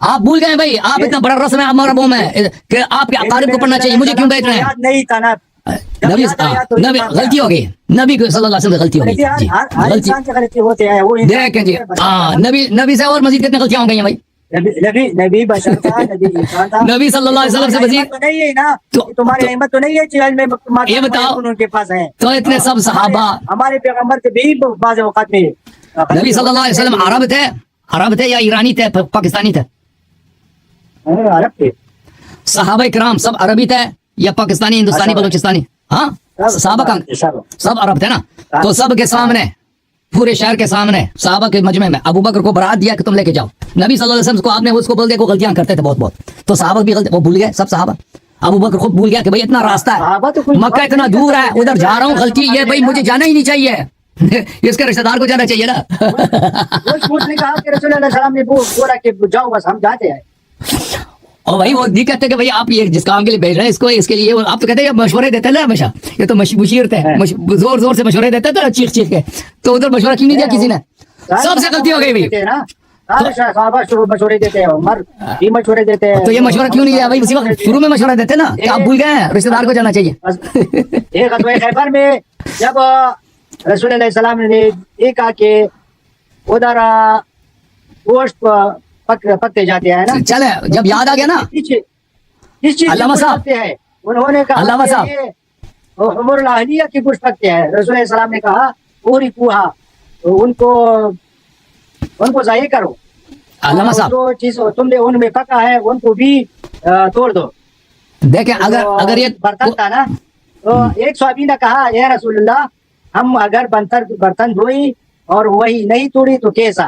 آپ بھول گئے بھائی، آپ اتنا بڑا رسم ہے ہمارا وہ میں کہ آپ کے اقارب کو پڑھنا چاہیے، مجھے کیوں بیچ رہے ہیں؟ نہیں تھا نا نبی غلطی ہو گئی، نبی صلی اللہ علیہ وسلم سے غلطی ہو گئی جی غلطی ہوتے ہیں. دیکھیں جی ہاں نبی سے اور مزید کتنے غلطیاں ہو گئی ہیں بھائی. نبی بشر تھا، نبی صلی اللہ علیہ وسلم سے مزید تو نہیں ہے نا، تمہاری احمد تو نہیں ہے چیز میں یہ بتاؤ ان کے پاس ہے. تو اتنے سب صحابہ ہمارے پیغمبر کے بھی بعض اوقات میں نبی صلی اللہ علیہ وسلم عرب تھے یا ایرانی تھے پاکستانی تھے؟ عرب تھے. صحابہ کرام سب عربی تھے یا پاکستانی ہندوستانی بلوچستانی؟ ہاں صحابہ کا سب عرب تھے نا. تو سب کے سامنے پورے شہر کے سامنے صحابہ کے مجمع میں ابو بکر کو برات دیا کہ تم لے کے جاؤ. نبی صلی اللہ علیہ وسلم کو آپ نے اس کو بول دیا کہ غلطیاں کرتے تھے بہت تو صحابہ بھی غلطی وہ بھول گئے سب صحابہ. ابو بکر خود بھول گیا کہ بھائی اتنا راستہ ہے مکہ اتنا دور ہے ادھر جا رہا ہوں، غلطی یہ بھائی مجھے جانا ہی نہیں چاہیے اس کے رشتہ دار کو جانا چاہیے نا. نے کہا کہ رسول اللہ علیہ وسلم نے بولا کہ جاؤ بس ہم جاتے ہیں. اور بھائی وہ نہیں کہتے کہ بھائی آپ یہ جس کام کے لیے بھیج رہے ہیں اس کو اس کے لیے آپ تو کہتے ہیں مشورے دیتے نا ہمیشہ. یہ تو مشیر تھے زور سے مشورے دیتے تھے چیخ کے. تو ادھر مشورہ کیوں نہیں دیا کسی نے؟ سب سے غلطی ہو گئی بھائی. مشورے دیتے ہیں عمر بھی مشورے دیتے ہیں. تو یہ مشورہ کیوں نہیں دیا بھائی؟ اسی وقت شروع میں مشورہ دیتے نا کہ آپ بھول گئے ہیں رشتہ دار کو جانا چاہیے. ایک غزوہ خیبر میں جب رسول اللہ علیہ السلام نے یہ کہا کہ ادھر گوشت پکتے جاتے ہیں نا، چلے جب یاد آ گیا نا علامہ صاحب انہوں نے کہا علامہ صاحب عمر الاہلیہ کی گوشت پکتے ہیں. رسول اللہ علیہ السلام نے کہا پوری کوہا ان کو ضائع کرو. علامہ صاحب جو چیز تم نے ان میں پکا ہے ان کو بھی توڑ دو. دیکھیں اگر یہ برتن تھا نا تو ایک صحابی نے کہا اے رسول اللہ ہم اگر برتن دھوئی اور وہی نہیں توڑی تو کیسا؟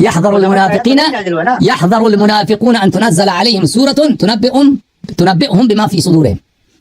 يحذر المنافقون أن تنزل عليهم سورة تنبئهم بما في صدورهم.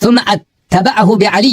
ثم اتبعه بعلي،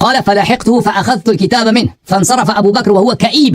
قال فلحقته فاخذت الكتاب منه فانصرف ابو بكر وهو كئيب،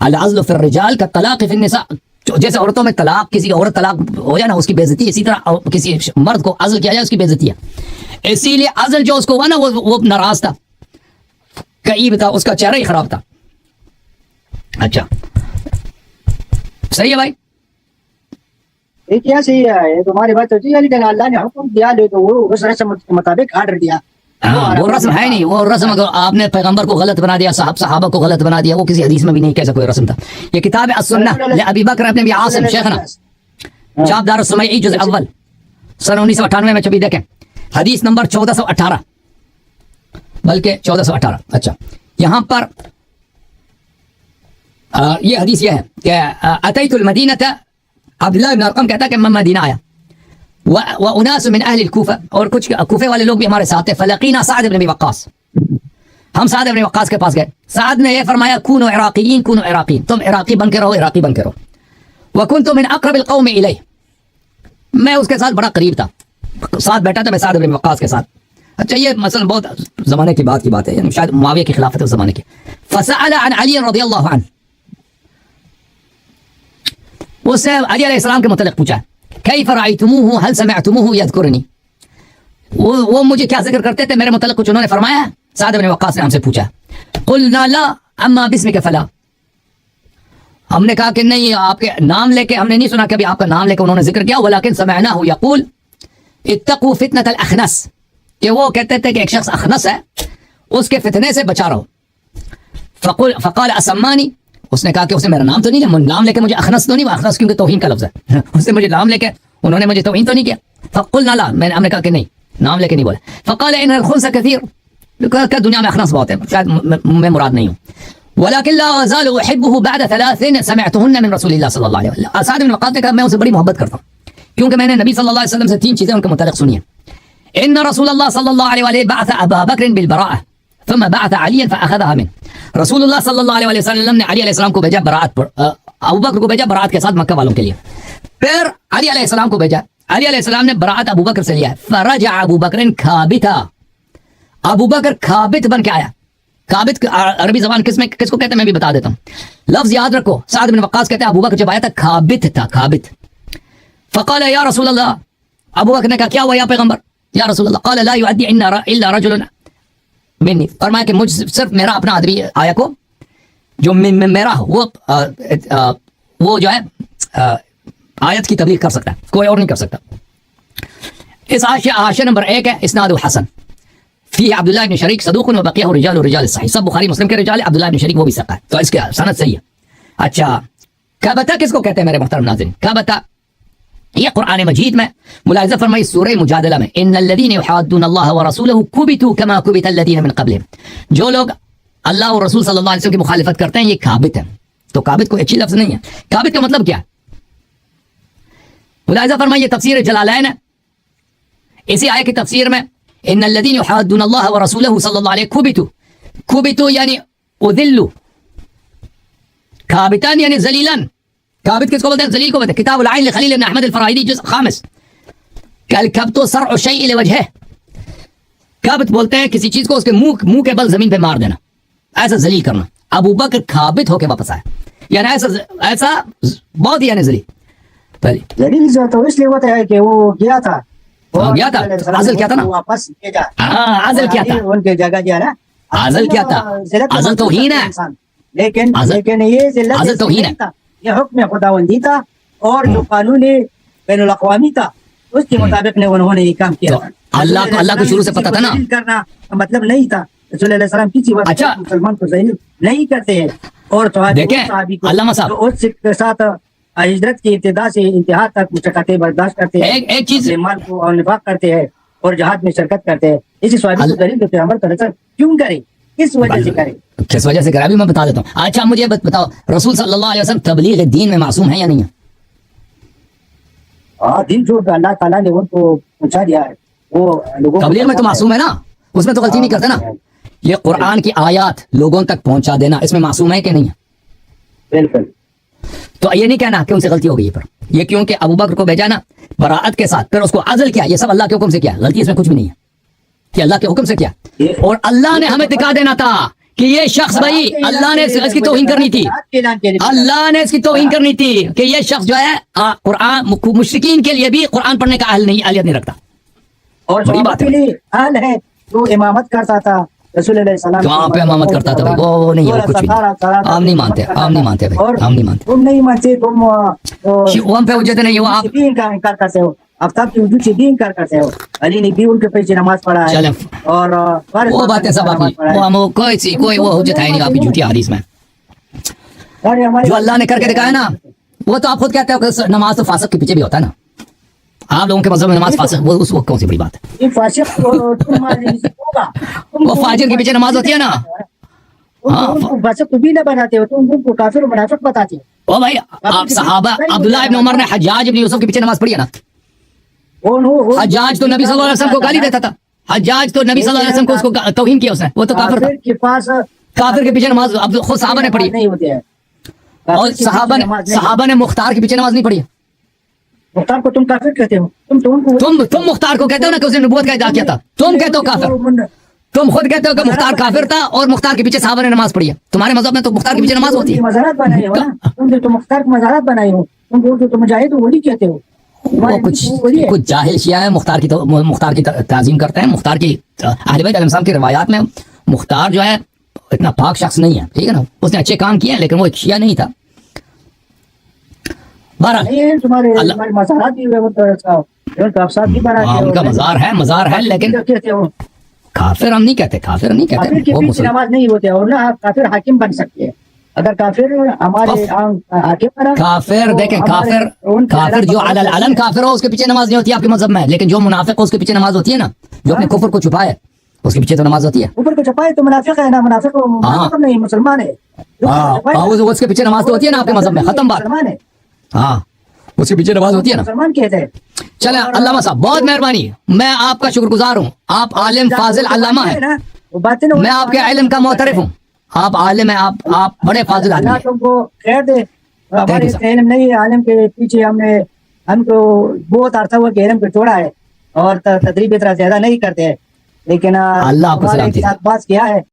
العزل فی الرجال کا طلاق فی النساء، جیسے عورتوں میں طلاق، کسی عورت طلاق ہو جائے نا اس کی بے عزتی ہے، اسی طرح کسی مرد کو عزل کیا جائے اس کی بے عزتی ہے. اسی لیے عزل جو اس کو ہوا نا وہ ناراض تھا، کئیب تھا، اس کا چہرہ ہی خراب تھا. اچھا صحیح ہے بھائی؟ یہ کیا صحیح ہے تمہاری بات ہوتی ہے، لیکن اللہ نے حکم دیا لے تو وہ اس رسم کے مطابق آرڈر دیا. وہ رسم ہے نہیں، وہ رسم اگر آپ نے پیغمبر کو غلط بنا دیا، صحابہ کو غلط بنا دیا، وہ کسی حدیث میں بھی نہیں کیسا کوئی رسم تھا. یہ کتاب السنہ لابی بکر ابن ابی عاصم شیخنا، چاپ دار السمیعی جزء اول، سن 1998 میں چھپی. دیکھیں حدیث نمبر 1418، بلکہ 1418. اچھا یہاں پر یہ حدیث یہ ہے کہ اتیت المدینہ، عبداللہ بن ارقم کہتا ہے کہ میں مدینہ آیا، واناس من اہل الکوفہ، اور کچھ کوفے والے لوگ بھی ہمارے ساتھ تھے. فلقینا سعد بن ابی وقاص، ہم سعد بن وقاص کے پاس گئے. سعد نے یہ فرمایا کونوا عراقیین، کونوا عراقیین، تم عراقی بن کے رہو، عراقی بن کے رہو. وکنت من اقرب القوم الیہ، میں اس کے ساتھ بڑا قریب تھا، ساتھ بیٹھا تھا میں سعد بن وقاص کے ساتھ. اچھا یہ مثلا بہت زمانے کی بات ہے، یعنی شاید معاویہ کی خلافت اس زمانے کی. فسأل عن علی رضی اللہ عنہ، اس سے علی علیہ السلام کے متعلق پوچھا کیف رأیتموہ هل سمعتموہ یذکرنی، وہ مجھے کیا ذکر کرتے تھے میرے متعلق، کچھ انہوں نے فرمایا؟ سعد بن وقاص نے ہم سے پوچھا. قلنا لا اما باسمک فلا، ہم نے کہا کہ نہیں، آپ کے نام لے کے ہم نے نہیں سنا کہ ابھی آپ کا نام لے کے انہوں نے ذکر کیا. ولکن سمعناہ یقول اتقوا فتنة الاخنس، کہ وہ کہتے تھے کہ ایک شخص اخنس ہے، اس کے فتنے سے بچا رہو. فقال اسمانی، اس نے کہا کہ اس نے میرا نام تو نہیں لیا، نام لے کے مجھے اخنس تو نہیں، اخنس کیونکہ توہین کا لفظ ہے، اس نے مجھے نام لے کے انہوں نے مجھے توہین تو نہیں کیا. فقلنا لا، ہم نے کہا کہ نہیں، نام لے کے نہیں بولے. فقال ان الخنس کثیر، کہ دنیا میں اخنس بہت ہے، شاید میں مراد نہیں ہوں. ولكن لا ازال احبه بعد 3 سمعتهن من رسول الله صلی اللہ علیہ وسلم. سعد بن وقاص نے کہا میں اسے بڑی محبت کرتا ہوں کیونکہ میں نے نبی صلی اللہ علیہ وسلم سے 3 چیزیں ان کے متعلق سنی ہیں. ان رسول اللہ صلی اللہ علیہ وسلم بعث ابا بکر بالبراءة ثم بعث عليا فاخذها منه. رسول اللہ صلی اللہ علیہ وسلم نے علی علیہ السلام کو بھیجا براءت پر، ابو بکر کو بھیجا براءت کے ساتھ مکہ والوں کے لیے، پھر علی علیہ السلام کو بھیجا. علی علیہ السلام نے براءت ابو بکر سے لیا. فرجع ابو بکر کابتا، ابو بکر کابت بن کے آیا. کابت عربی زبان کس کو کہتے ہیں میں بھی بتا دیتا ہوں، لفظ یاد رکھو. سعد بن وقاص کہتے ہیں ابو بکر جب آیا تھا کابت تھا، کابت. فقال یا رسول اللہ، ابو بکر نے کہا کیا ہوا یا پیغمبر، یا رسول اللہ. قال لا يؤدي الا رجل منی، فرمایا کہ مجھ صرف میرا اپنا آدمی آیا کو جو میرا وہ جو ہے آیت کی تبلیغ کر سکتا ہے، کوئی اور نہیں کر سکتا. اس حاشیہ نمبر 1 ہے اسناد حسن فی عبداللہ بن شریک صدوق و بقیہ رجال الصحیح، سب بخاری مسلم کے رجال، عبداللہ بن شریک وہ بھی ثقہ ہے، تو اس کے سند صحیح ہے. اچھا کبتا کس کو کہتے ہیں میرے محترم ناظرین؟ کبتا یہ قرآن مجید میں ملاحظہ فرمائی سورہ مجادلہ میں، ان الذین یحادون اللہ ورسولہ کبتوا کما کبت الذین من قبلہم، جو لوگ اللہ اور رسول صلی اللہ علیہ وسلم کی مخالفت کرتے ہیں یہ کابت ہیں. تو کابت کوئی اچھی لفظ نہیں ہے. کابت کا مطلب کیا ہے؟ ملاحظہ فرمائیے تفسیر جلالین ہے، اسی آیت کی تفسیر میں ان الذین یحادون اللہ ورسولہ صلی اللہ علیہ کبتوا یعنی اذلوا، کابتان یعنی ذلیلان. کابت کس کو بولتے ہیں؟ ذلیل کو بولتے ہیں. کتاب العین لخلیل بن احمد الفراہیدی جزء 5. الکبت صرع الشیء لوجہہ، کابت بولتے ہیں کسی چیز کو اس کے منہ کے بل زمین پہ مار دینا، ایسا ذلیل کرنا. ابو بکر کابت ہو کے واپس آیا، یعنی ایسا بہت ہی یعنی ذلیل. ذلیل جو تو اس لیے ہوتا ہے کہ وہ گیا تھا، گیا تھا، عزل کیا تھا نا، واپس بھیجا. عزل کیا تھا، ان کے جگہ جو ہے نا عزل کیا تھا، عزل توہین ہے. لیکن یہ ذلت توہین ہے، یہ حکم خداوندی تھا اور جو قانون بین الاقوامی تھا اس کے مطابق نے انہوں نے یہ کام کیا. اللہ کو شروع سے پتا تھا نا، کرنا مطلب نہیں تھا. رسول اللہ علیہ وسلم کسی وقت اچھا مسلمان کو ذلیل نہیں کرتے ہیں. اور دیکھیں علامہ صاحب اس کے ساتھ ہجرت کی ابتدا سے انتہا تک مشقتیں برداشت کرتے ہیں، ایک چیز ایمان کو اور نفاق کرتے ہیں اور جہاد میں شرکت کرتے ہیں. اسی صحابی کو ذلیل کے عمل کا نظر کیوں کرے، کس وجہ سے کرے، کس وجہ سے کرا بھی میں بتا دیتا ہوں. اچھا مجھے بتاؤ رسول صلی اللہ علیہ وسلم تبلیغ دین میں معصوم ہے یا نہیں ہے؟ دین جو اللہ تعالیٰ نے ان کو پہنچا دیا ہے وہ لوگوں تبلیغ میں تو معصوم ہے نا، اس میں تو غلطی نہیں کرتے نا. یہ قرآن کی آیات لوگوں تک پہنچا دینا اس میں معصوم ہے کہ نہیں ہے؟ بالکل. تو یہ نہیں کہنا کہ ان سے غلطی ہو گئی پر یہ کیونکہ ابو بکر کو بھیجا نا براءت کے ساتھ، پھر اس کو عزل کیا، یہ سب اللہ کے حکم سے کیا، غلطی اس میں کچھ بھی نہیں ہے کہ اللہ کے حکم سے کیا. اور اللہ نے ہمیں دکھا دینا تھا کہ یہ شخص بھائی اللہ نے اس کی توہین کرنی تھی, اللہ نے اس کی توہین کرنی تھی کہ یہ شخص جو ہے قرآن مشرکین کے لیے بھی قرآن پڑھنے کا اہلیت نہیں رکھتا. اور بڑی بات ہے. حال ہے جو امامت کرتا تھا رسول اللہ صلی اللہ علیہ وسلم, کہاں پہ امامت کرتا تھا بھائی؟ وہ نہیں ہے, کچھ بھی نہیں. آپ نہیں مانتے, آپ نہیں مانتے بھائی, ہم نہیں مانتے. تم نہیں مانتے, تم ہم پہ حجت نہیں, وہ آپ دین کا انکار کرتے ہو, آفتاب کی وجود سے دین انکار کرتے ہو. علی نے بھی ان کے پیچھے نماز پڑھا ہے, اور وہ باتیں سب آپ کوئی وہ حجت ہے نہیں آپ کی جھوٹی حدیث میں. جو اللہ نے کر کے دکھایا نا, وہ تو آپ خود کہتے ہو کہ نماز تو فاسق کے پیچھے بھی ہوتا ہے نا. آپ لوگوں کے مذہب میں نماز فاسق, وہ اس وقت کون سی بڑی بات ہے؟ وہ فاجر کے پیچھے نماز ہوتی ہے نا. فاسق بھی نہ بناتے ہو, تم ان کو کافر و منافق بتاتے ہو. او بھائی آپ صحابہ, عبداللہ ابن عمر نے حجاج ابن یوسف کے پیچھے نماز پڑھی ہے نا. حجاج تو نبی صلی اللہ علیہ وسلم کو گالی دیتا تھا, حجاج تو نبی صلی اللہ علیہ وسلم کو اس کو توہین کیا اس نے, وہ تو کافر تھا. کافر کے پیچھے نماز خود صحابہ نے پڑھی, اور صحابہ نے مختار کے پیچھے نماز نہیں پڑھی. مختار کو تم کافر کہتے ہو, تم مختار کو کہتے ہو نا کہ اس نے نبوت کا ادعا کیا تھا, تم کہتے ہو کافر. تم خود کہتے ہو کہ مختار کافر تھا اور مختار کے پیچھے صحابہ نے نماز پڑھی ہے. تمہارے مذہب میں تو مختار کے پیچھے نماز ہوتی ہے. مزارات بنائے ہو نا, تم جو مختار کو مزارات بنائے ہو, تم جو مجاہد ہو وہی کہتے ہو. وہ کچھ جاہل شیعہ ہے, مختار کی تعظیم کرتے ہیں. مختار کی اہل بیت علیہ السلام کی روایات میں مختار جو ہے اتنا پاک شخص نہیں ہے, ٹھیک ہے نا. اس نے اچھے کام کیے ہیں لیکن وہ ایک شیعہ نہیں تھا. ان کا مزار ہے, مزار ہے, لیکن کافر ہم نہیں کہتے, کافر نہیں کہتے. وہ مسلمان نماز نہیں ہوتے, اور نہ کافر حاکم بن سکتے ہیں. اگر کافر ہمارے حاکم, کافر دیکھیں, کافر جو علی العلن کافر ہو اس کے پیچھے نماز نہیں ہوتی آپ کے مذہب میں, لیکن جو منافق ہو اس کے پیچھے نماز ہوتی ہے نا. جو اپنے کفر کو چھپائے اس کے پیچھے تو نماز ہوتی ہے. کفر کو چھپائے تو منافق ہے نا, منافق نہیں مسلمان ہے. اس کے پیچھے نماز تو ہوتی ہے نا آپ کے مذہب میں, ختم بات. ہاں اس کے پیچھے نماز ہوتی ہے نا. مسلمان کہتے ہیں. چلے علامہ صاحب بہت مہربانی, میں آپ کا شکر گزار ہوں. آپ عالم فاضل علامہ ہیں, میں آپ کے علم کا معترف ہوں. آپ عالم ہیں, آپ بڑے فاضل آدمی ہیں. اللہ تم کو خیر دے. ہمارے علم نہیں ہے, عالم کے پیچھے ہم کو بہت عرصہ ہوا کہ علم کو چھوڑا ہے, اور تدریب اتنا زیادہ نہیں کرتے ہیں, لیکن اللہ آپ کو سلامتی دے. بات کیا ہے